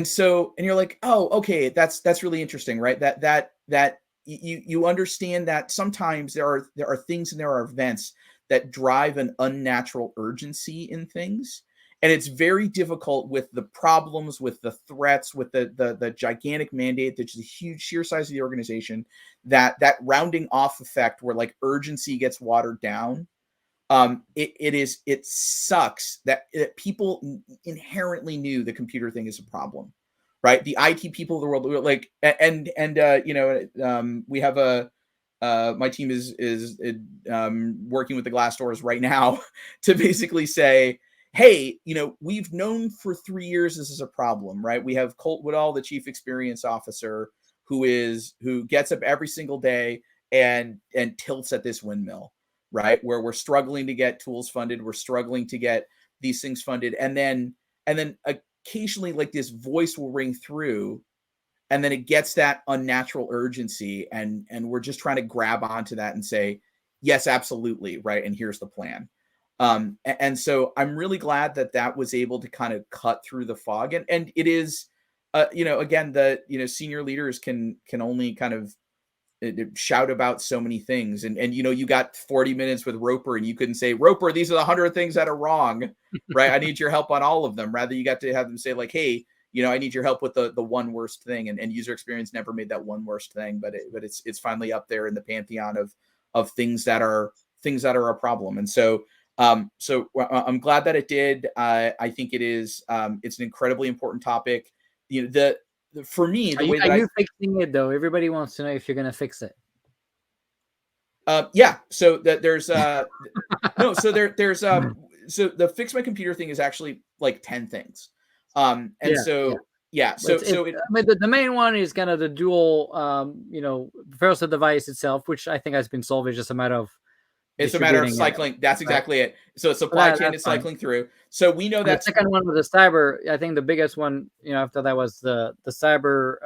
so you're like, oh, okay, that's really interesting, right? That you understand that sometimes there are things and there are events that drive an unnatural urgency in things, and it's very difficult with the problems, with the threats, with the gigantic mandate, that's the huge sheer size of the organization, that rounding off effect where like urgency gets watered down. It sucks that people inherently knew the computer thing is a problem, right? The IT people of the world were like, we have my team is working with the Glassdoors right now to basically say, hey, we've known for 3 years this is a problem, right? We have Colt Woodall, the chief experience officer, who gets up every single day and tilts at this windmill, right? Where we're struggling to get tools funded, we're struggling to get these things funded, and then occasionally like this voice will ring through, and then it gets that unnatural urgency, and we're just trying to grab onto that and say, yes, absolutely, right, and here's the plan. And so I'm really glad that was able to kind of cut through the fog, and it is, again, the senior leaders can only kind of shout about so many things, and you got 40 minutes with Roper, and you couldn't say, Roper, these are the 100 things that are wrong, right? I need your help on all of them. Rather, you got to have them say like, hey, I need your help with the one worst thing, and user experience never made that one worst thing, but it's finally up there in the pantheon of things that are a problem. And so I'm glad that it did. I think it is it's an incredibly important topic. For me, the way that you fixing it though? Everybody wants to know if you're gonna fix it. Yeah. So that there's no. So there's so the fix my computer thing is actually like 10 things. And so yeah. So the main one is kind of the dual. First the device itself, which I think has been solved. It's just a matter of. It's a matter of cycling. That's exactly it. So supply chain is cycling through. So we know that the second one was the cyber. I think the biggest one, after that was the cyber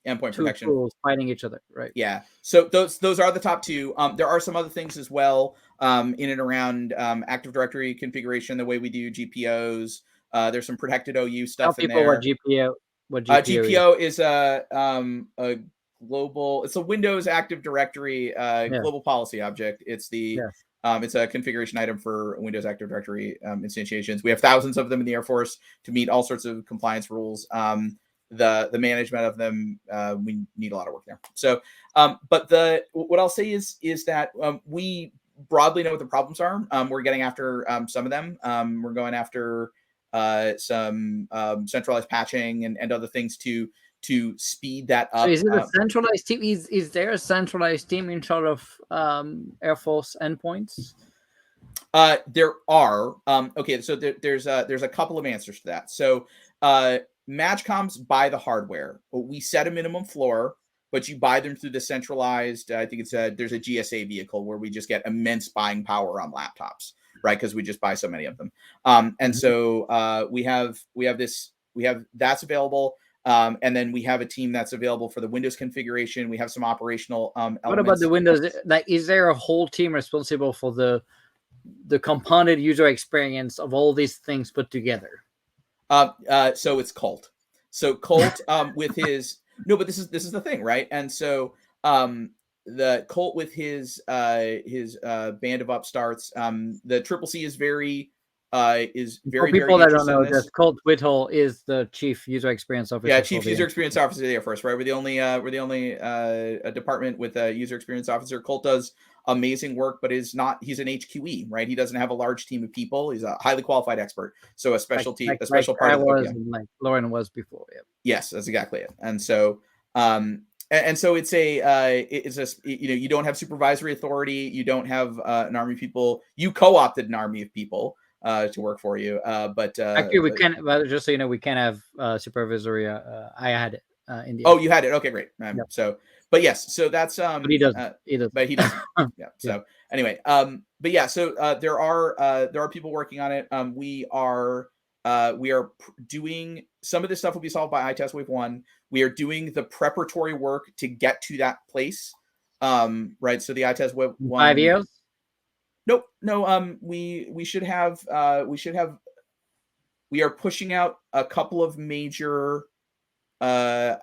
endpoint two protection tools fighting each other, right? Yeah. So those are the top two. There are some other things as well in and around Active Directory configuration, the way we do GPOs. There's some protected OU stuff in there. What GPO is a global. It's a Windows Active Directory global policy object. It's it's a configuration item for Windows Active Directory instantiations. We have thousands of them in the Air Force to meet all sorts of compliance rules. The management of them, we need a lot of work there. So, but what I'll say is that we broadly know what the problems are. We're getting after some of them. We're going after some centralized patching and other things to speed that up. So is it a centralized team? Is there a centralized team in charge of Air Force endpoints? There are. Okay, so there's a couple of answers to that. So MatchComs buy the hardware. We set a minimum floor, but you buy them through the centralized. I think there's a GSA vehicle where we just get immense buying power on laptops, right? Because we just buy so many of them. And so we have that's available. And then we have a team that's available for the Windows configuration. We have some operational elements. What about the Windows? Like, is there a whole team responsible for the compounded user experience of all these things put together? So it's Colt. So Colt with his but this is the thing, right? And so the Colt with his band of upstarts, the Triple C is very for people that don't know, just Colt Whittle is the chief user experience officer. Yeah, chief user experience officer of the Air Force, right? We're the only department with a user experience officer. Colt does amazing work, but he's an HQE, right? He doesn't have a large team of people. He's a highly qualified expert. So a specialty, part of the like Lauren was before. Yeah. Yes, that's exactly it. And so And so it's you don't have supervisory authority. You don't have an army of people. You co-opted an army of people to work for you. But actually, we can. Well, just so you know, we can have supervisory. I had it in the. Oh, you had it. Okay, great. Yep. So, but yes, so that's But he doesn't. He doesn't. But he doesn't. Yeah. So anyway, but yeah, so there are people working on it. We are doing some of this stuff will be solved by EITaaS Wave 1. We are doing the preparatory work to get to that place. Right. So the EITaaS Wave 1. 5 years? Nope. No. We are pushing out a couple of major. I'm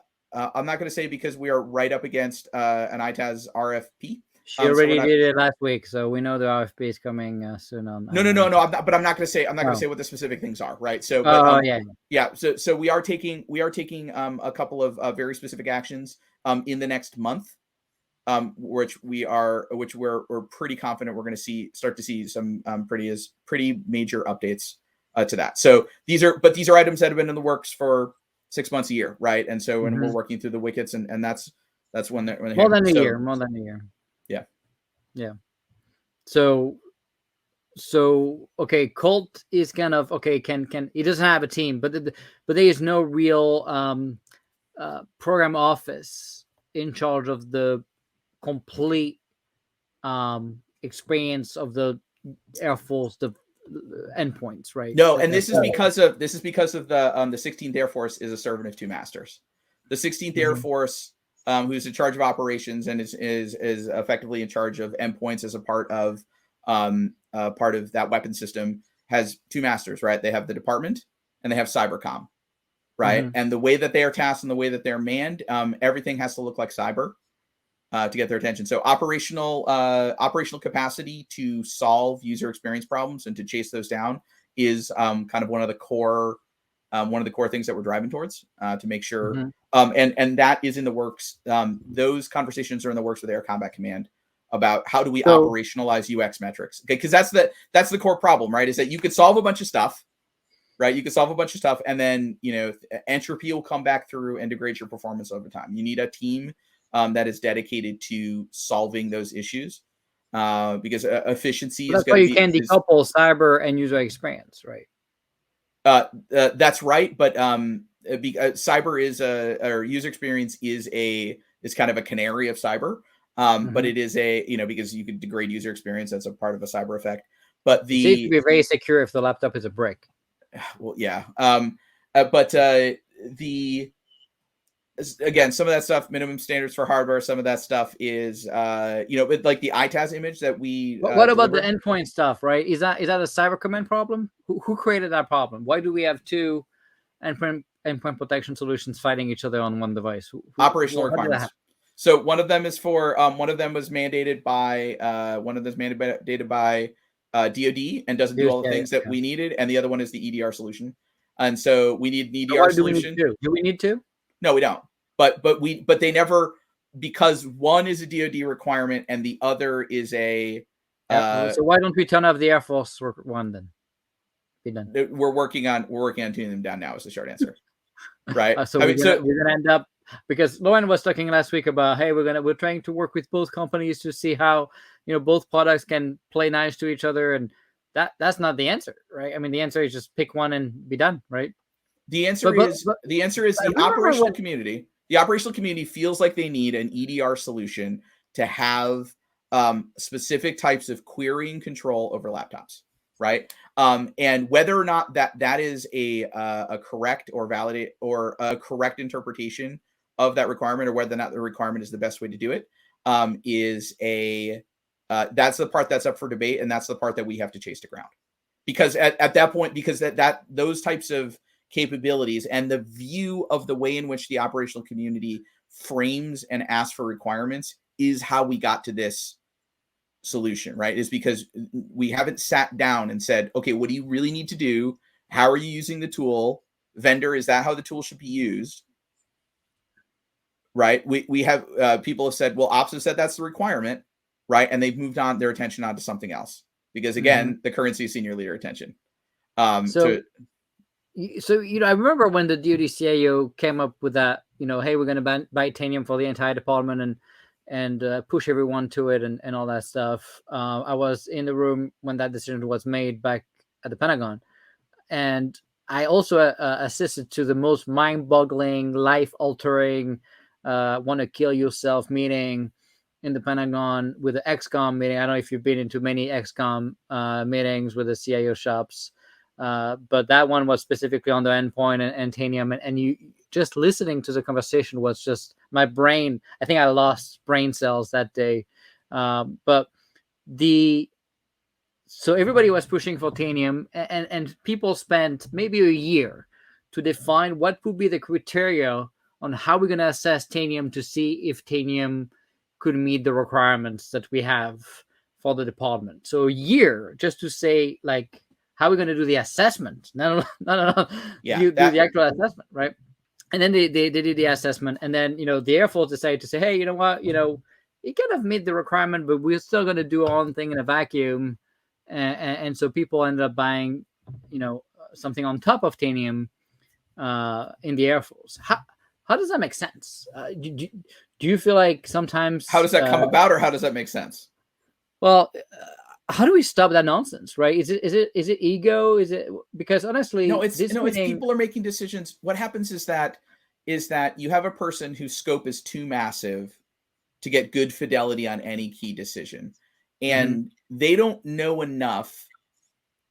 not going to say because we are right up against an EITaaS RFP. She already did it last week, so we know the RFP is coming soon. On no. I'm not. But I'm not going to say. I'm not going to say what the specific things are. Right. So. But, yeah. So we are taking a couple of very specific actions in the next month, which we're pretty confident we're going to start to see some pretty major updates to that. So these are items that have been in the works for 6 months, a year, right? And so when we're working through the wickets, and that's when they're more than a year. Yeah. So okay, Colt is kind of okay. Can he doesn't have a team, but there is no real program office in charge of the complete experience of the Air Force, the endpoints, right? No, and this is because of the 16th Air Force is a servant of two masters. The 16th Air Force, who's in charge of operations and is effectively in charge of endpoints as a part of that weapon system, has two masters, right? They have the department and they have cybercom, right? And the way that they are tasked and the way that they're manned, everything has to look like cyber to get their attention. So operational capacity to solve user experience problems and to chase those down is kind of one of the core things that we're driving towards to make sure. And that is in the works. Those conversations are in the works with Air Combat Command about how do we operationalize UX metrics. Okay, because that's the core problem, right? Is that you could solve a bunch of stuff, right? You could solve a bunch of stuff, and then entropy will come back through and degrade your performance over time. You need a team that is dedicated to solving those issues because efficiency is going to be. That's why you can decouple cyber and user experience, right? That's right, but cyber is or user experience is kind of a canary of cyber, but it is because you could degrade user experience. That's a part of a cyber effect. But it seems to be very secure if the laptop is a brick. Well, yeah, but again, some of that stuff, minimum standards for hardware, some of that stuff is, like the EITaaS image that we. What about the endpoint stuff, right? Is that a cyber command problem? Who created that problem? Why do we have two endpoint protection solutions fighting each other on one device? Operational requirements. So one of them is for one of them was mandated by DoD and doesn't do all the things that we needed, and the other one is the EDR solution, and so we need an EDR solution. Do we need to? No, we don't. But they never, because one is a DoD requirement and the other is a. So why don't we turn off the Air Force one then? Be done. We're working on tuning them down now. Is the short answer, right? We're gonna end up, because Lauren was talking last week about, hey, we're trying to work with both companies to see how both products can play nice to each other, and that's not the answer, right? I mean, the answer is just pick one and be done, right? The answer is the operational community. The operational community feels like they need an EDR solution to have specific types of querying control over laptops, right? And whether or not that is a correct or validate or a correct interpretation of that requirement, or whether or not the requirement is the best way to do it, is that's the part that's up for debate, and that's the part that we have to chase to ground. Because at that point, because that those types of capabilities and the view of the way in which the operational community frames and asks for requirements is how we got to this solution, right? Is because we haven't sat down and said, okay, what do you really need to do? How are you using the tool? Vendor, is that how the tool should be used? Right? We have people have said, well, ops have said that's the requirement, right? And they've moved on their attention onto something else because again, the currency is senior leader attention. So I remember when the DoD CIO came up with that hey, we're going to buy Tanium for the entire department and push everyone to it and all that stuff. I was in the room when that decision was made back at the Pentagon, and I also assisted to the most mind-boggling, life-altering, want to kill yourself meeting in the Pentagon with the XCOM meeting. I don't know if you've been into many XCOM meetings with the CIO shops, but that one was specifically on the endpoint and Tanium, and you just listening to the conversation was just my brain. I think I lost brain cells that day, but so everybody was pushing for Tanium, and people spent maybe a year to define what would be the criteria on how we're going to assess Tanium to see if Tanium could meet the requirements that we have for the department. So a year just to say, like, how are we going to do the assessment? No. Yeah, do the actual assessment, right? And then they did the assessment, and then the Air Force decided to say, hey, you know what, it kind of meet the requirement, but we're still going to do our own thing in a vacuum. And so people ended up buying, something on top of Tanium in the Air Force. How does that make sense? Do you feel like sometimes? How does that come about, or how does that make sense? Well, how do we stop that nonsense? Right? Is it ego? Is it because honestly, no? It's people are making decisions. What happens is that you have a person whose scope is too massive to get good fidelity on any key decision, and they don't know enough,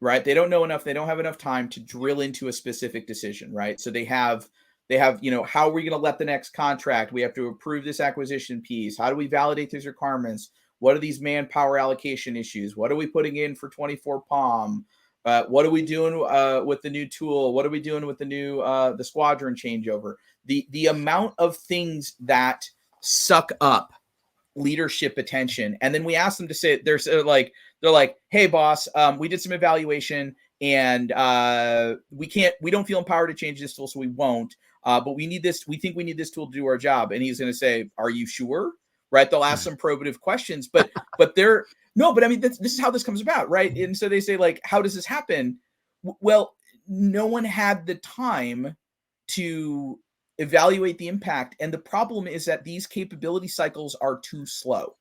right? They don't know enough. They don't have enough time to drill into a specific decision, right? So they have, how are we going to let the next contract? We have to approve this acquisition piece. How do we validate these requirements? What are these manpower allocation issues? What are we putting in for 24 POM? What are we doing with the new tool? What are we doing with the new the squadron changeover? The amount of things that suck up leadership attention, and then we ask them to say they're like, hey boss, we did some evaluation and we don't feel empowered to change this tool, so we won't. But we think we need this tool to do our job. And he's going to say, are you sure? Right? They'll ask some probative questions, but they're no. But I mean, this is how this comes about, right? And so they say, like, how does this happen? Well, no one had the time to evaluate the impact, and the problem is that these capability cycles are too slow,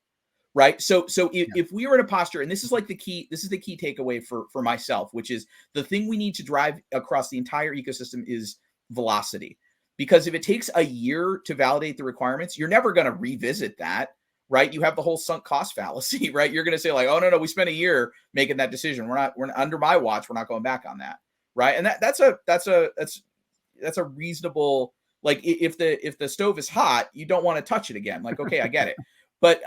right? So if we were in a posture, and this is the key takeaway for myself, which is the thing we need to drive across the entire ecosystem is velocity. Because if it takes a year to validate the requirements, you're never going to revisit that, right? You have the whole sunk cost fallacy, right? You're going to say, like, oh no, we spent a year making that decision. We're not under my watch. We're not going back on that, right? And that's a reasonable, like, if the stove is hot, you don't want to touch it again. Like, okay, I get it. But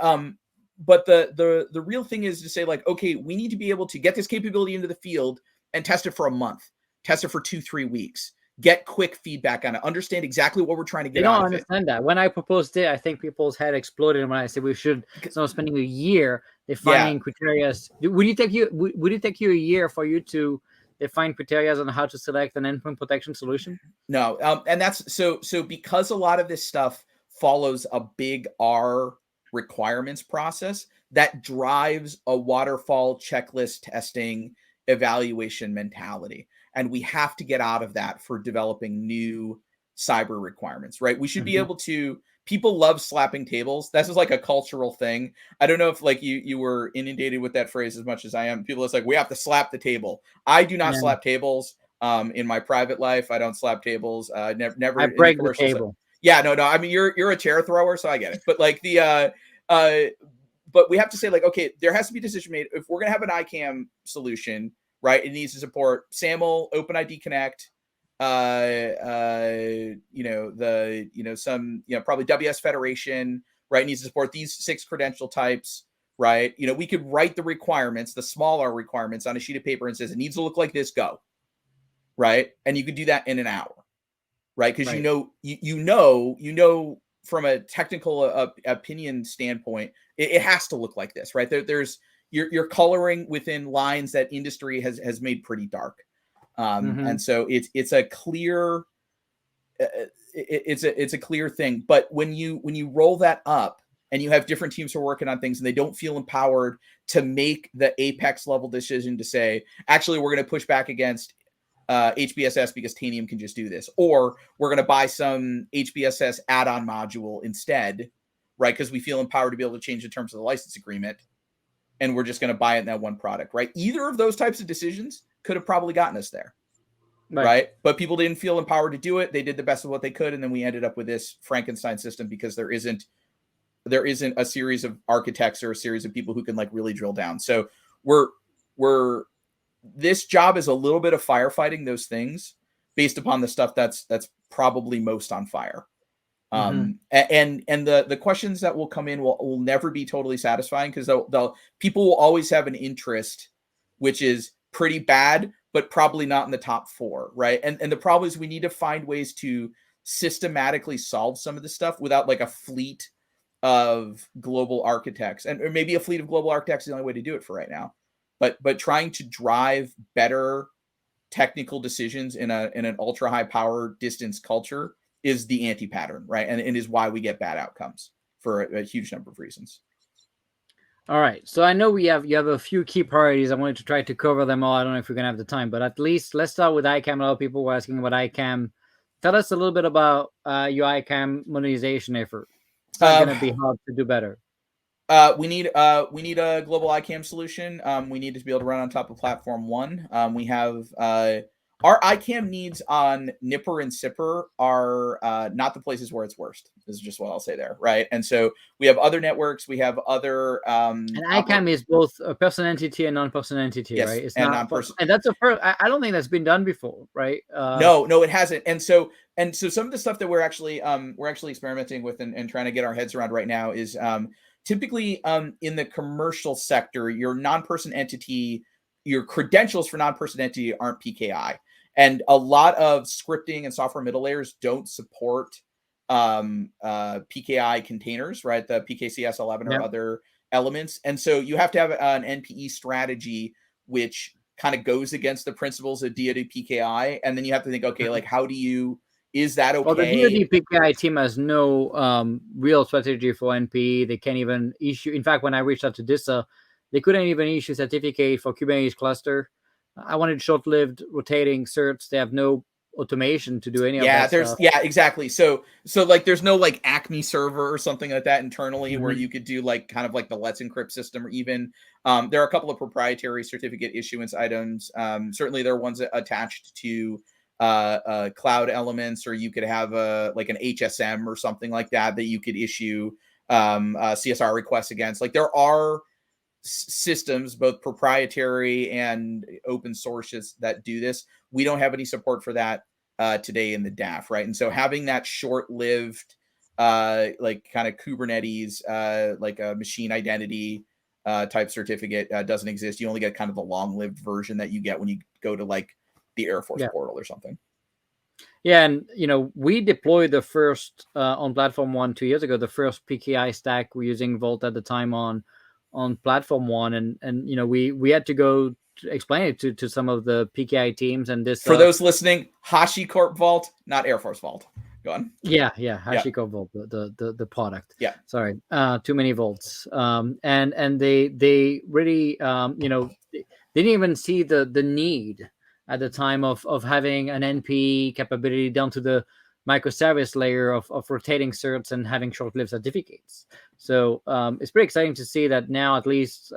the real thing is to say, like, okay, we need to be able to get this capability into the field and test it for a month, test it for 2-3 weeks, get quick feedback on it, understand exactly what we're trying to get out of it. I don't understand that. When I proposed it, I think people's head exploded when I said we should start spending a year defining criteria. Would it take you a year for you to define criteria on how to select an endpoint protection solution? No, and that's so because a lot of this stuff follows a big R requirements process that drives a waterfall checklist testing evaluation mentality. And we have to get out of that for developing new cyber requirements, right? We should be able to, people love slapping tables. That's just like a cultural thing. I don't know if like you were inundated with that phrase as much as I am. People are like, we have to slap the table. I do not slap tables. In my private life, I don't slap tables. Never. I break the table. Yeah, no. I mean, you're a chair thrower, so I get it. But like but we have to say, like, okay, there has to be a decision made. If we're gonna have an ICAM solution, right, it needs to support SAML, OpenID Connect, probably WS Federation, right? It needs to support these 6 credential types, right? We could write the requirements, the smaller requirements, on a sheet of paper and says it needs to look like this, go, right? And you could do that in an hour, right? Because you know from a technical opinion standpoint, it has to look like this, right? There's you're coloring within lines that industry has made pretty dark, and so it's a clear it's a clear thing. But when you roll that up and you have different teams who are working on things and they don't feel empowered to make the apex level decision to say, actually, we're going to push back against HBSS because Tanium can just do this, or we're going to buy some HBSS add-on module instead, right? Because we feel empowered to be able to change the terms of the license agreement, and we're just going to buy it in that one product, right? Either of those types of decisions could have probably gotten us there, right? But people didn't feel empowered to do it. They did the best of what they could, and then we ended up with this Frankenstein system because there isn't a series of architects or a series of people who can like really drill down. So this job is a little bit of firefighting those things based upon the stuff that's probably most on fire. And the questions that will come in will never be totally satisfying because people will always have an interest, which is pretty bad, but probably not in the top 4, right? And the problem is we need to find ways to systematically solve some of this stuff without like a fleet of global architects, and or maybe a fleet of global architects is the only way to do it for right now. But trying to drive better technical decisions in an ultra high power distance culture is the anti-pattern, right? And is why we get bad outcomes for a huge number of reasons. All right. So I know you have a few key priorities. I wanted to try to cover them all. I don't know if we're gonna have the time, but at least let's start with ICAM. A lot of people were asking about ICAM. Tell us a little bit about your ICAM modernization effort. It's not gonna be hard to do better. We need a global ICAM solution. We need it to be able to run on top of Platform 1. We have our ICAM needs on Nipper and Sipper are not the places where it's worst. This is just what I'll say there, right? And so we have other networks. We have other. And ICAM is both a person entity and non-person entity, yes, right? It's and not non-person. And that's a first. I don't think that's been done before, right? No, it hasn't. And so some of the stuff that we're actually experimenting with and trying to get our heads around right now is. Typically, in the commercial sector, your non-person entity, your credentials for non-person entity aren't PKI. And a lot of scripting and software middle layers don't support PKI containers, right? The PKCS11 or other elements. And so you have to have an NPE strategy, which kind of goes against the principles of DoD PKI. And then you have to think, okay, like is that okay? Well, the DoD PKI team has no real strategy for NPE. They can't even issue. In fact, when I reached out to DISA, they couldn't even issue certificate for Kubernetes cluster. I wanted short-lived rotating certs. They have no automation to do any of that stuff. Yeah, exactly. So like there's no like Acme server or something like that internally where you could do like kind of like the Let's Encrypt system, or even there are a couple of proprietary certificate issuance items. Certainly there are ones attached to cloud elements, or you could have like an HSM or something like that you could issue CSR requests against. Like there are systems, both proprietary and open sources, that do this. We don't have any support for that today in the DAF, right? And so having that short-lived like kind of Kubernetes like a machine identity type certificate doesn't exist. You only get kind of the long-lived version that you get when you go to like the Air Force portal or something. Yeah, and we deployed the first on Platform 1 2 years ago. The first PKI stack we're using Vault at the time on Platform 1, and we had to go to explain it to some of the PKI teams. And this for those listening, HashiCorp Vault, not Air Force Vault. Go on. Yeah, HashiCorp Vault, the product. Yeah, sorry, too many vaults. And they really they didn't even see the need at the time of having an NPE capability down to the microservice layer of rotating certs and having short-lived certificates. So it's pretty exciting to see that now at least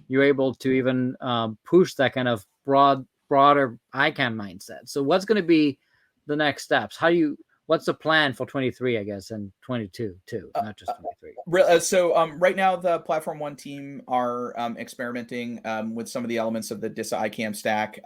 you're able to even push that kind of broader ICAM mindset. So what's going to be the next steps? What's the plan for 23, I guess, and 22 too, not just 23? So right now the Platform 1 team are experimenting with some of the elements of the DISA ICAM stack.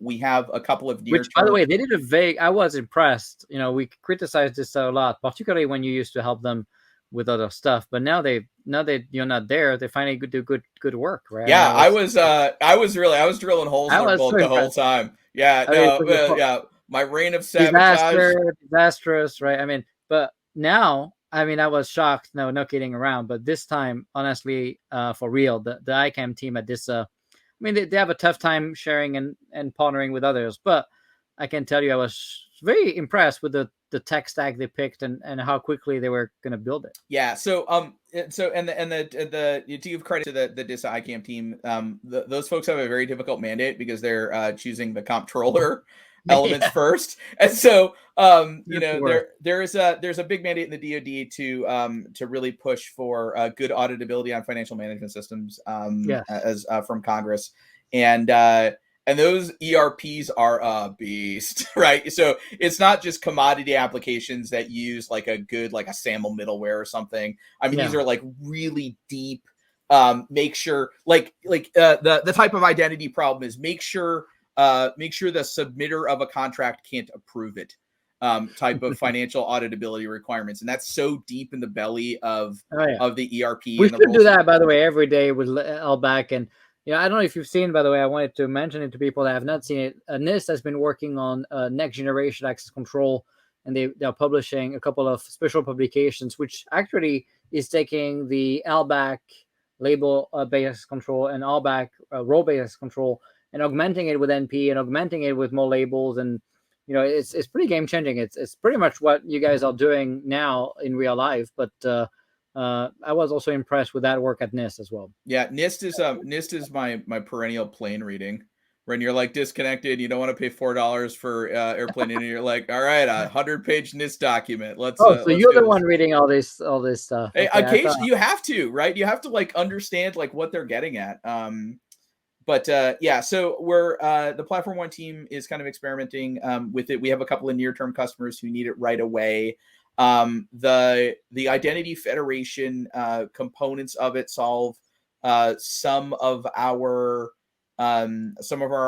We have a couple of which, by the way, they did a vague. I was impressed. We criticized this a lot, particularly when you used to help them with other stuff. But now that you're not there, they finally do good work, right? Yeah, I was drilling holes in their boat the whole time. Yeah, my reign of sabotage. Disastrous, right? I mean, but now, I was shocked. No, not kidding around. But this time, honestly, for real, the ICAM team at DISA, they have a tough time sharing and partnering with others. But I can tell you, I was very impressed with the the tech stack they picked and how quickly they were going to build it. Yeah. So to give credit to the DISA ICAM team, those folks have a very difficult mandate because they're choosing the comptroller elements first, and so there's a big mandate in the DoD to really push for good auditability on financial management systems as from Congress, and those ERPs are a beast, right? So it's not just commodity applications that use like a good, like a SAML middleware or something. I mean, these are like really deep, make sure the type of identity problem is make sure the submitter of a contract can't approve it, type of financial auditability requirements. And that's so deep in the belly of the ERP. We should do that, by the way, every day with LBAC. And I don't know if you've seen, by the way, I wanted to mention it to people that have not seen it. NIST has been working on next generation access control, and they're publishing a couple of special publications, which actually is taking the LBAC label-based control and LBAC role-based control and augmenting it with NP and augmenting it with more labels. And, it's pretty game-changing. It's pretty much what you guys are doing now in real life, but I was also impressed with that work at NIST as well. Yeah, NIST is my perennial plane reading. When you're like disconnected, you don't want to pay $4 for airplane, and you're like, all right, 100-page NIST document. So you're the one reading all this stuff. Hey, occasionally you have to, right? You have to like understand like what they're getting at. So we're the Platform One team is kind of experimenting with it. We have a couple of near-term customers who need it right away. The Identity Federation components of it solve some of our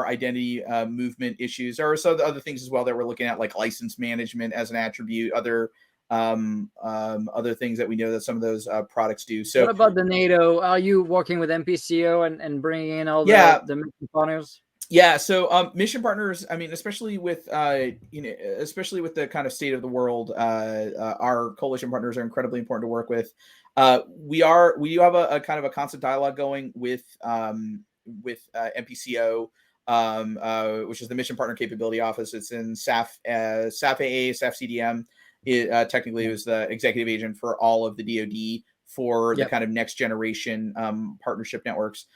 identity movement issues. There are some other things as well that we're looking at, like license management as an attribute, other things that we know that some of those products do. So what about the NATO? Are you working with MPCO and bringing in all the partners? Yeah, so mission partners, I mean, especially with especially with the kind of state of the world, our coalition partners are incredibly important to work with. We do have a kind of a constant dialogue going with MPCO, which is the Mission Partner Capability Office. It's in SAF AA, SAF CDM. Technically, it was the executive agent for all of the DoD for the kind of next generation partnership networks.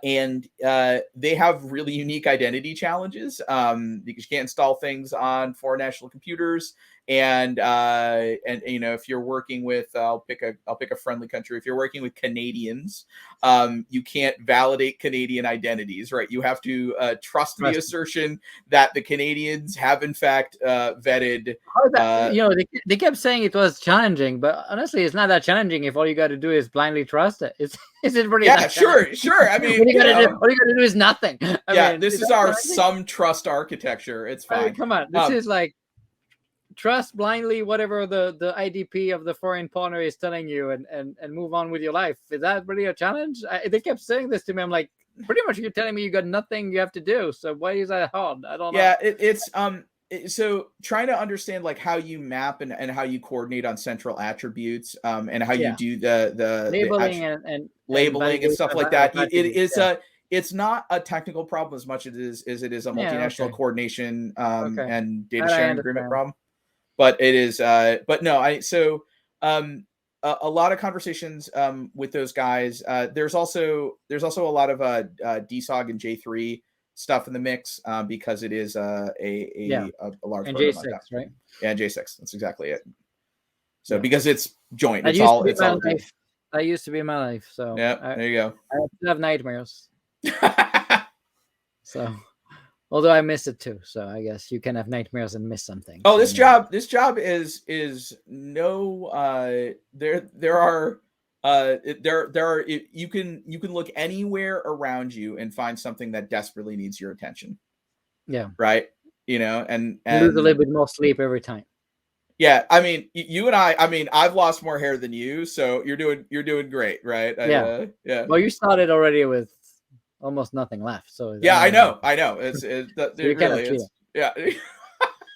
And they have really unique identity challenges because you can't install things on foreign national computers. And if you're working with, I'll pick a friendly country. If you're working with Canadians, you can't validate Canadian identities, right? You have to trust the assertion that the Canadians have in fact vetted. They kept saying it was challenging, but honestly, it's not that challenging if all you got to do is blindly trust it. Is it really? Yeah, sure. I mean, all you got to do is nothing. I mean, this is our some trust architecture. It's fine. I mean, come on, this is like trust blindly whatever the IDP of the foreign partner is telling you, and move on with your life. Is that really a challenge? They kept saying this to me. I'm like, pretty much you're telling me you got nothing you have to do. So why is that hard? I don't know. Yeah, it's so trying to understand like how you map and how you coordinate on central attributes, and how you do the labeling and labeling and stuff like that. It's not a technical problem as much as it is a multinational coordination and data sharing agreement problem. But it is, but no, a lot of conversations with those guys. There's also a lot of DSOG and J3 stuff in the mix because it is a large and J6, right? Yeah, J6. That's exactly it. So because it's joint, that used to be my life. So there you go. I still have nightmares. So, although I miss it too, so I guess you can have nightmares and miss something. Oh, this job is no. There are you can look anywhere around you and find something that desperately needs your attention. Yeah. Right. And you lose a little bit more sleep every time. Yeah, I mean, you and I mean, I've lost more hair than you, so you're doing great, right? Yeah. Well, you started already with almost nothing left, so yeah, I know. It really is. Yeah.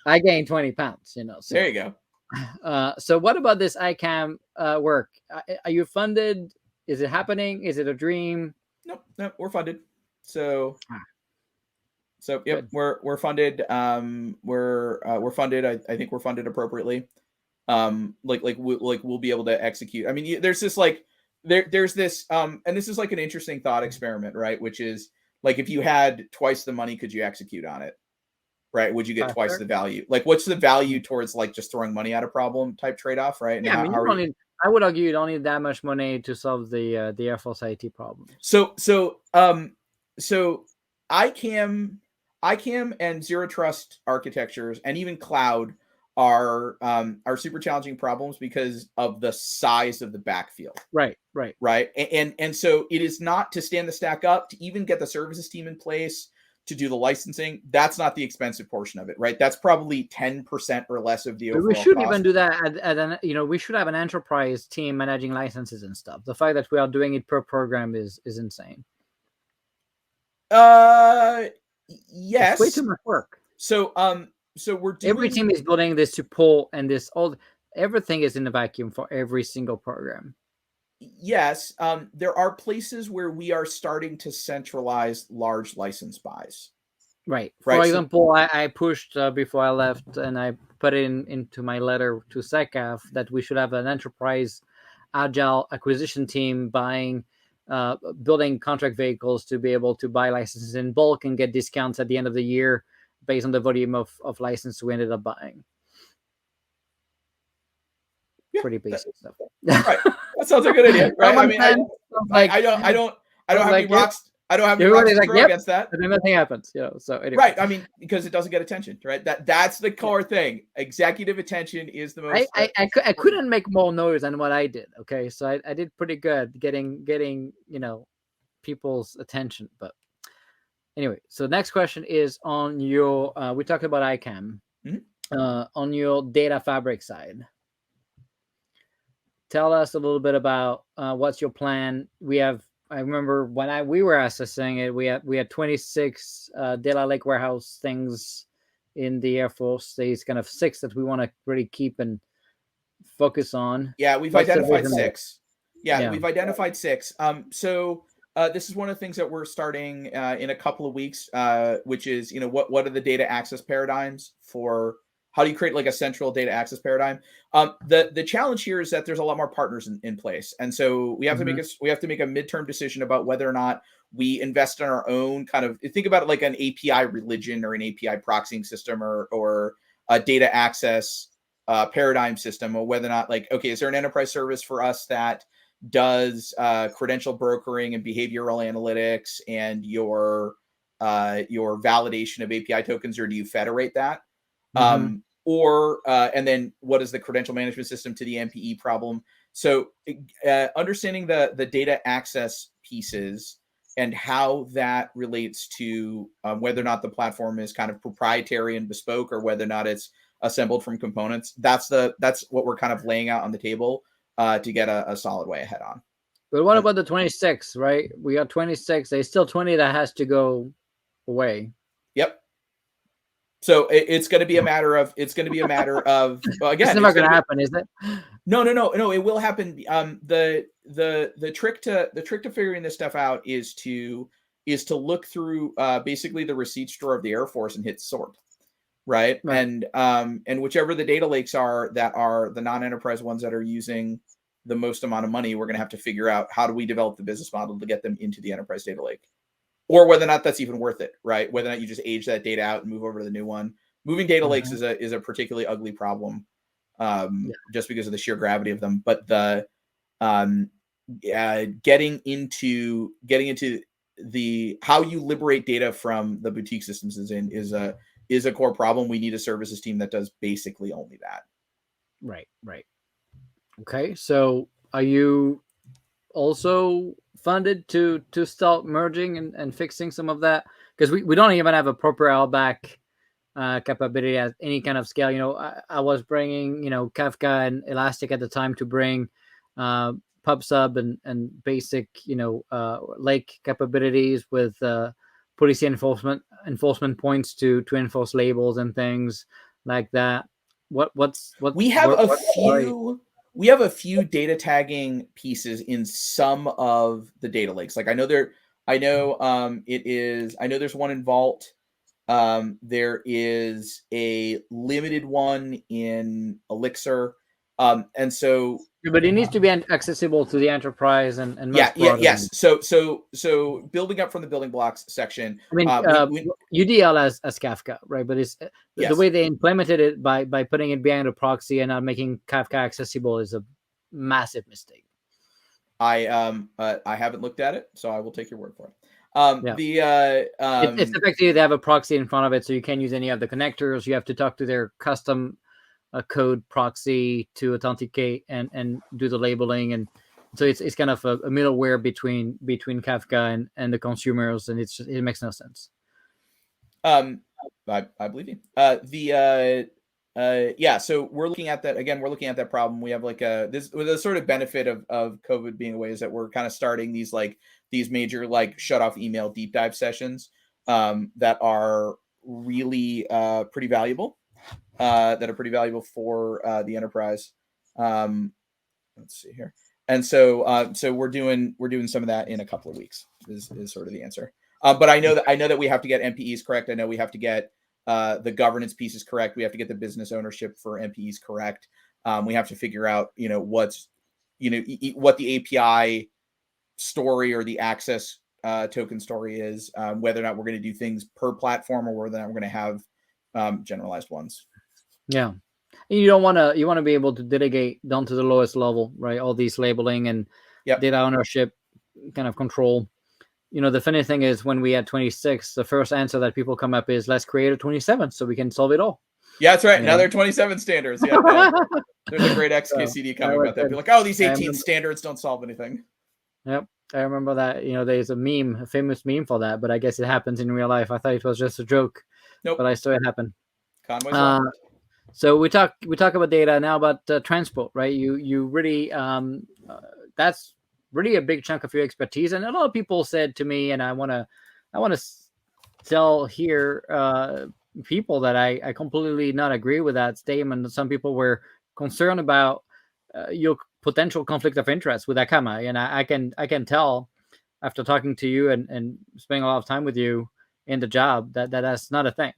I gained 20 pounds, So. There you go. So what about this ICAM work? Are you funded? Is it happening? Is it a dream? Nope, we're funded. So So yep, Good. we're funded. We're funded. I think we're funded appropriately. We'll be able to execute. I mean, there's this like there's this and this is like an interesting thought experiment, right? Which is like if you had twice the money, could you execute on it? Right? Would you get twice the value? Like, what's the value towards like just throwing money at a problem type trade off, right? And Yeah, I mean, you don't need. I would argue you don't need that much money to solve the Air Force IT problems. So ICAM, and zero trust architectures and even cloud are super challenging problems because of the size of the backfield. Right. And so it is not to stand the stack up, to even get the services team in place, to do the licensing. That's not the expensive portion of it, right? That's probably 10% or less of the overall We should cost. even do that at an, we should have an enterprise team managing licenses and stuff. The fact that we are doing it per program is insane. Yes. It's way too much work. So we're doing... Every team is building this to pull, and everything is in a vacuum for every single program. Yes, there are places where we are starting to centralize large license buys. Right. For example, I pushed before I left, and I put it into my letter to SecOps that we should have an enterprise agile acquisition team building contract vehicles to be able to buy licenses in bulk and get discounts at the end of the year based on the volume of license we ended up buying. Yeah, pretty basic stuff. Right. That sounds like a good idea, right? I mean, I don't have any rocks. I don't have any rocks to throw against that. And then nothing happens, So anyway. Right. I mean, because it doesn't get attention, right? That's the core thing. Executive attention is the most. I couldn't make more noise than what I did. Okay, so I did pretty good getting people's attention. But anyway, so next question is on your. We talked about ICAM. On your data fabric side. Tell us a little bit about what's your plan. I remember when we were assessing it, we had 26 data lake warehouse things in the Air Force. There's kind of 6 that we want to really keep and focus on. Yeah, we've identified 6. Yeah, we've identified 6. So this is one of the things that we're starting in a couple of weeks, which is, what are the data access paradigms for... How do you create like a central data access paradigm? The challenge here is that there's a lot more partners in place, and so we have to make a midterm decision about whether or not we invest in our own kind of... Think about it like an API religion or an API proxying system or a data access paradigm system, or whether or not is there an enterprise service for us that does credential brokering and behavioral analytics and your validation of API tokens, or do you federate that? And then what is the credential management system to the MPE problem? So understanding the data access pieces and how that relates to whether or not the platform is kind of proprietary and bespoke, or whether or not it's assembled from components. That's what we're kind of laying out on the table to get a solid way ahead on. But what about the 26, right? We got 26. There's still 20 that has to go away. Yep. So it's going to be a matter of. Well, again, it's never going to happen, is it? No. It will happen. The trick to figuring this stuff out is to look through basically the receipt store of the Air Force and hit sort, right? And whichever the data lakes are that are the non-enterprise ones that are using the most amount of money, we're going to have to figure out how do we develop the business model to get them into the enterprise data lake. Or whether or not that's even worth it, right? Whether or not you just age that data out and move over to the new one. Moving data lakes is a particularly ugly problem, just because of the sheer gravity of them. But the getting into the how you liberate data from the boutique systems is a core problem. We need a services team that does basically only that. Right. Okay, so are you also funded to start merging and fixing some of that? Because we don't even have a proper LBAC capability at any kind of scale. I was bringing Kafka and Elastic at the time to bring PubSub and basic lake capabilities with policy enforcement points to enforce labels and things like that. We have a few data tagging pieces in some of the data lakes. Like I know there's one in Vault. There is a limited one in Elixir. And so, But it needs to be accessible to the enterprise and much broader. yes. So building up from the building blocks section. I mean, UDL as Kafka, right? But it's Yes. the way they implemented it by putting it behind a proxy and not making Kafka accessible is a massive mistake. I haven't looked at it, so I will take your word for it. It's effectively they have a proxy in front of it, so you can't use any of the connectors. You have to talk to their custom code proxy to authenticate and do the labeling, and so it's kind of a middleware between Kafka and the consumers, and it makes no sense. I believe you. So we're looking at that again. We're looking at that problem. We have like this with a sort of benefit of COVID being ways that we're kind of starting these major like shut off email deep dive sessions that are really pretty valuable. That are pretty valuable for the enterprise. Let's see here. And so we're doing some of that in a couple of weeks is sort of the answer. But I know that we have to get MPEs correct. I know we have to get the governance pieces correct. We have to get the business ownership for MPEs correct. We have to figure out, what the API story or the access token story is, whether or not we're going to do things per platform or whether or not we're going to have generalized ones. Yeah. You want to be able to delegate down to the lowest level, right? All these labeling and data ownership kind of control. The funny thing is when we had 26, the first answer that people come up is let's create a 27 so we can solve it all. Yeah, that's right. Now there are 27 standards. Yeah. There's a great XKCD comment about that. Be like, oh, these 18 standards don't solve anything. Yep. I remember that, there's a famous meme for that, but I guess it happens in real life. I thought it was just a joke. Nope. But I saw it happen. Conways Law. So we talk about data now, about transport, right? You really that's really a big chunk of your expertise, and a lot of people said to me, and I want to tell here people that I completely not agree with that statement. Some people were concerned about your potential conflict of interest with Akamai, and I can tell after talking to you and spending a lot of time with you in the job that's not a thing.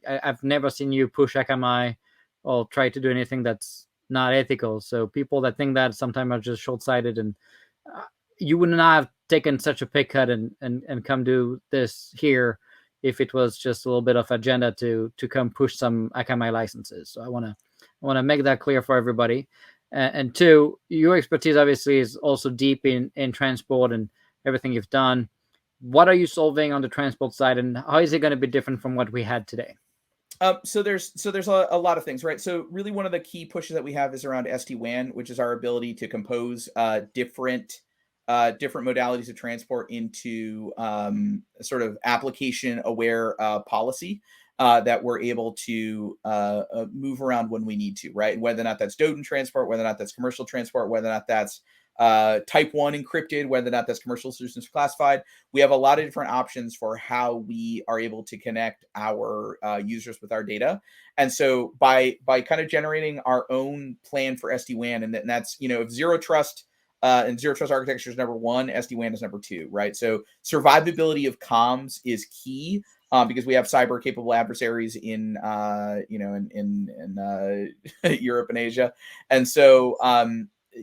I've never seen you push Akamai or try to do anything that's not ethical. So people that think that sometimes are just short-sighted, and you would not have taken such a pay cut and come do this here if it was just a little bit of agenda to come push some Akamai licenses. So I want to make that clear for everybody. And two, your expertise obviously is also deep in transport and everything you've done. What are you solving on the transport side, and how is it going to be different from what we had today? So there's a lot of things, right? So really one of the key pushes that we have is around SD-WAN, which is our ability to compose different modalities of transport into sort of application aware policy that we're able to move around when we need to, right? Whether or not that's DoDen transport, whether or not that's commercial transport, whether or not that's type 1 encrypted, whether or not that's commercial solutions classified. We have a lot of different options for how we are able to connect our users with our data. And so by kind of generating our own plan for SD-WAN, and that's, if zero trust and zero trust architecture is number one, SD-WAN is number two, right? So survivability of comms is key. Because we have cyber capable adversaries in Europe and Asia. And so,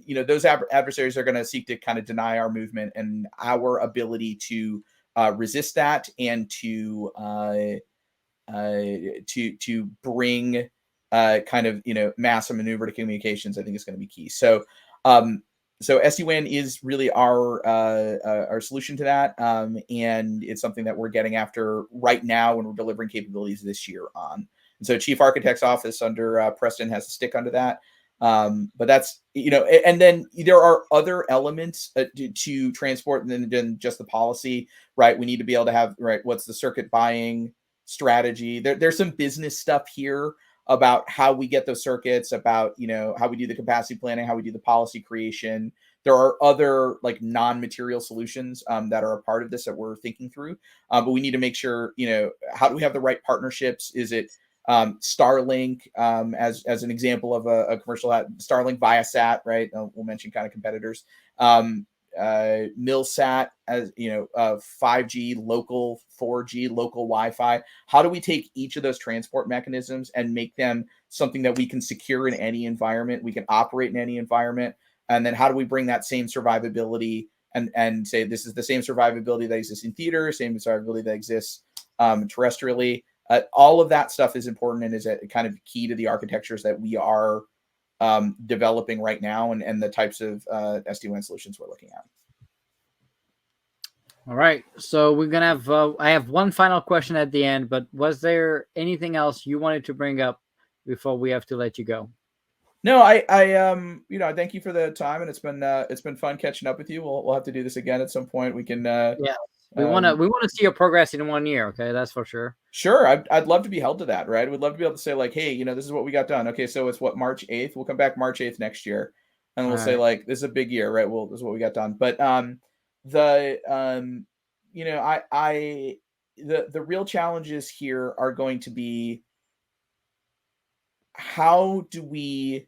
those adversaries are going to seek to kind of deny our movement and our ability to resist that and to bring kind of, massive maneuver to communications, I think is going to be key. So, so SD-WAN is really our solution to that, and it's something that we're getting after right now when we're delivering capabilities this year on. And so Chief Architect's Office under Preston has a stick under that. But that's, and then there are other elements to transport than just the policy, right? We need to be able to have, right, what's the circuit buying strategy? There's some business stuff here about how we get those circuits, about, how we do the capacity planning, how we do the policy creation. There are other like non-material solutions that are a part of this that we're thinking through. But we need to make sure, how do we have the right partnerships? Is it Starlink as an example of a commercial Starlink Viasat, right? We'll mention kind of competitors. Milsat, as 5G, local 4G, local Wi-Fi. How do we take each of those transport mechanisms and make them something that we can secure in any environment, we can operate in any environment, and then how do we bring that same survivability and say this is the same survivability that exists in theater, same survivability that exists terrestrially. All of that stuff is important and is a kind of key to the architectures that we are developing right now and the types of SD-WAN solutions we're looking at. All right. So we're going to have, I have one final question at the end, but was there anything else you wanted to bring up before we have to let you go? No, I thank you for the time, and it's been fun catching up with you. We'll have to do this again at some point. We can, we want to see your progress in 1 year. Okay. That's for sure. Sure. I'd love to be held to that, right? We'd love to be able to say like, hey, this is what we got done. Okay. So it's what, March 8th, we'll come back March 8th next year. And we'll say like, this is a big year, right? Well, this is what we got done. But, the real challenges here are going to be, how do we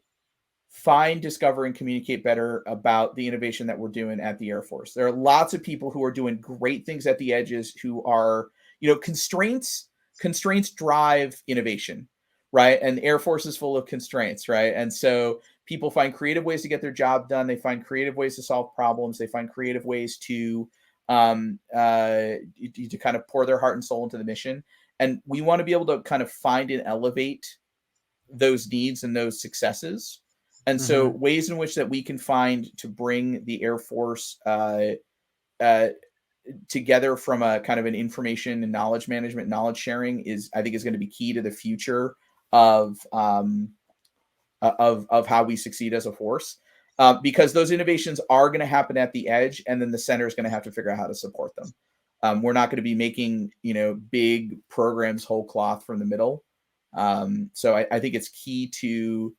find, discover, and communicate better about the innovation that we're doing at the Air Force? There are lots of people who are doing great things at the edges who are, constraints drive innovation, right? And the Air Force is full of constraints, right? And so people find creative ways to get their job done. They find creative ways to solve problems. They find creative ways to kind of pour their heart and soul into the mission. And we want to be able to kind of find and elevate those needs and those successes. And so ways in which that we can find to bring the Air Force together from a kind of an information and knowledge management, knowledge sharing I think is going to be key to the future of how we succeed as a force. Because those innovations are going to happen at the edge, and then the center is going to have to figure out how to support them. We're not going to be making, big programs whole cloth from the middle. So I think it's key to,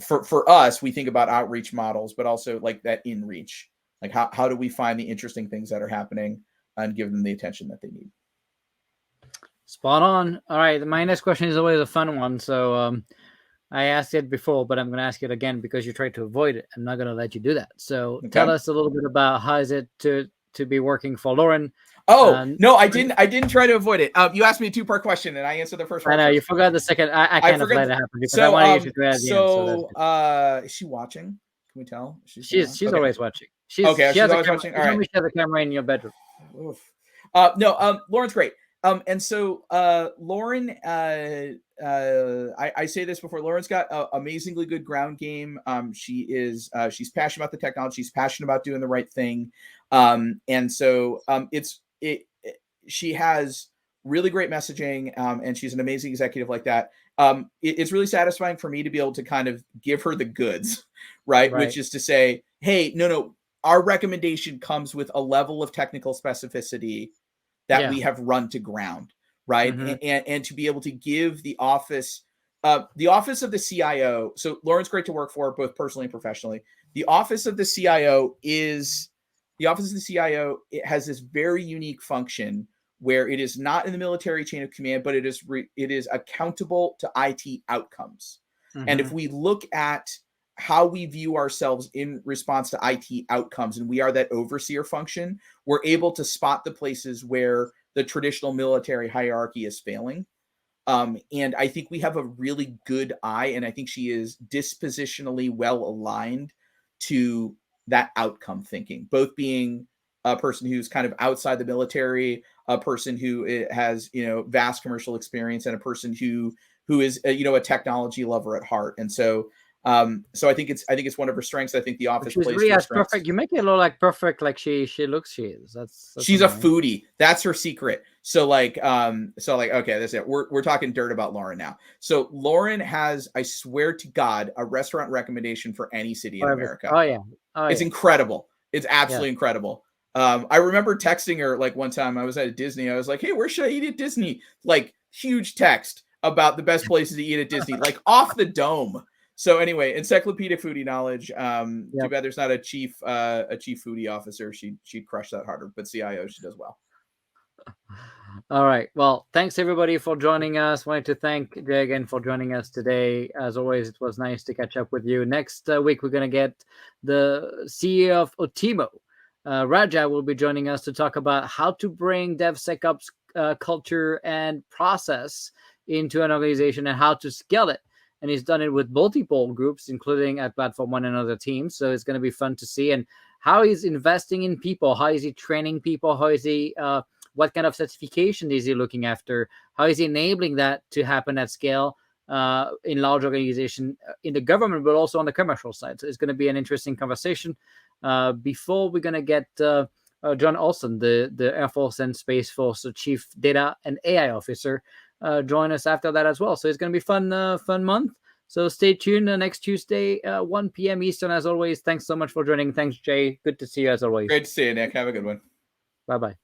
for us, we think about outreach models, but also like that in reach, like how do we find the interesting things that are happening and give them the attention that they need? Spot on. All right. My next question is always a fun one. So, I asked it before, but I'm going to ask it again because you tried to avoid it. I'm not going to let you do that. So tell us a little bit about how is it to be working for Lauren. No, I didn't try to avoid it. You asked me a 2-part question, and I answered the first one. I know, you forgot the second. I kind of let it happen because I wanted you to do it at the end. Is she watching? Can we tell? She's okay. Always watching. She's always watching. All right. She has a camera in your bedroom. Lauren's great. And so Lauren, I say this before, Lauren's got an amazingly good ground game. She's passionate about the technology. She's passionate about doing the right thing. And so she has really great messaging, and she's an amazing executive like that. It's really satisfying for me to be able to kind of give her the goods, right? Which is to say, hey, no, our recommendation comes with a level of technical specificity that we have run to ground, right? And to be able to give the office of the CIO. So Lauren's great to work for, both personally and professionally. The office of the CIO it has this very unique function where it is not in the military chain of command, but it is accountable to IT outcomes. And if we look at how we view ourselves in response to IT outcomes, and we are that overseer function, we're able to spot the places where the traditional military hierarchy is failing. And I think we have a really good eye, and I think she is dispositionally well aligned to that outcome thinking, both being a person who's kind of outside the military, a person who has, vast commercial experience, and a person who is, a technology lover at heart. And so, I think it's one of her strengths. I think the office plays really as perfect. You make it look like perfect, like she looks. She is. That's she's amazing. A foodie. That's her secret. So okay, that's it. We're talking dirt about Lauren now. So Lauren has, I swear to God, a restaurant recommendation for any city in America. Oh yeah, it's incredible. It's absolutely incredible. I remember texting her like one time. I was at Disney. I was like, hey, where should I eat at Disney? Like huge text about the best places to eat at Disney, like off the dome. So anyway, encyclopedic foodie knowledge. Too bad there's not a chief foodie officer. She'd crush that harder, but CIO, she does well. All right. Well, thanks everybody for joining us. Wanted to thank Jay again for joining us today. As always, it was nice to catch up with you. Next week, we're going to get the CEO of Otimo, Raja will be joining us to talk about how to bring DevSecOps culture and process into an organization and how to scale it. And he's done it with multiple groups, including at Platform One and other teams. So it's going to be fun to see. And how he's investing in people. How is he training people? How is he? What kind of certification is he looking after? How is he enabling that to happen at scale in large organization, in the government, but also on the commercial side? So it's going to be an interesting conversation. Before we're going to get John Olson, the Air Force and Space Force Chief Data and AI Officer, join us after that as well. So it's going to be fun month. So stay tuned next Tuesday, 1 p.m. Eastern, as always. Thanks so much for joining. Thanks, Jay. Good to see you as always. Great to see you, Nick. Have a good one. Bye-bye.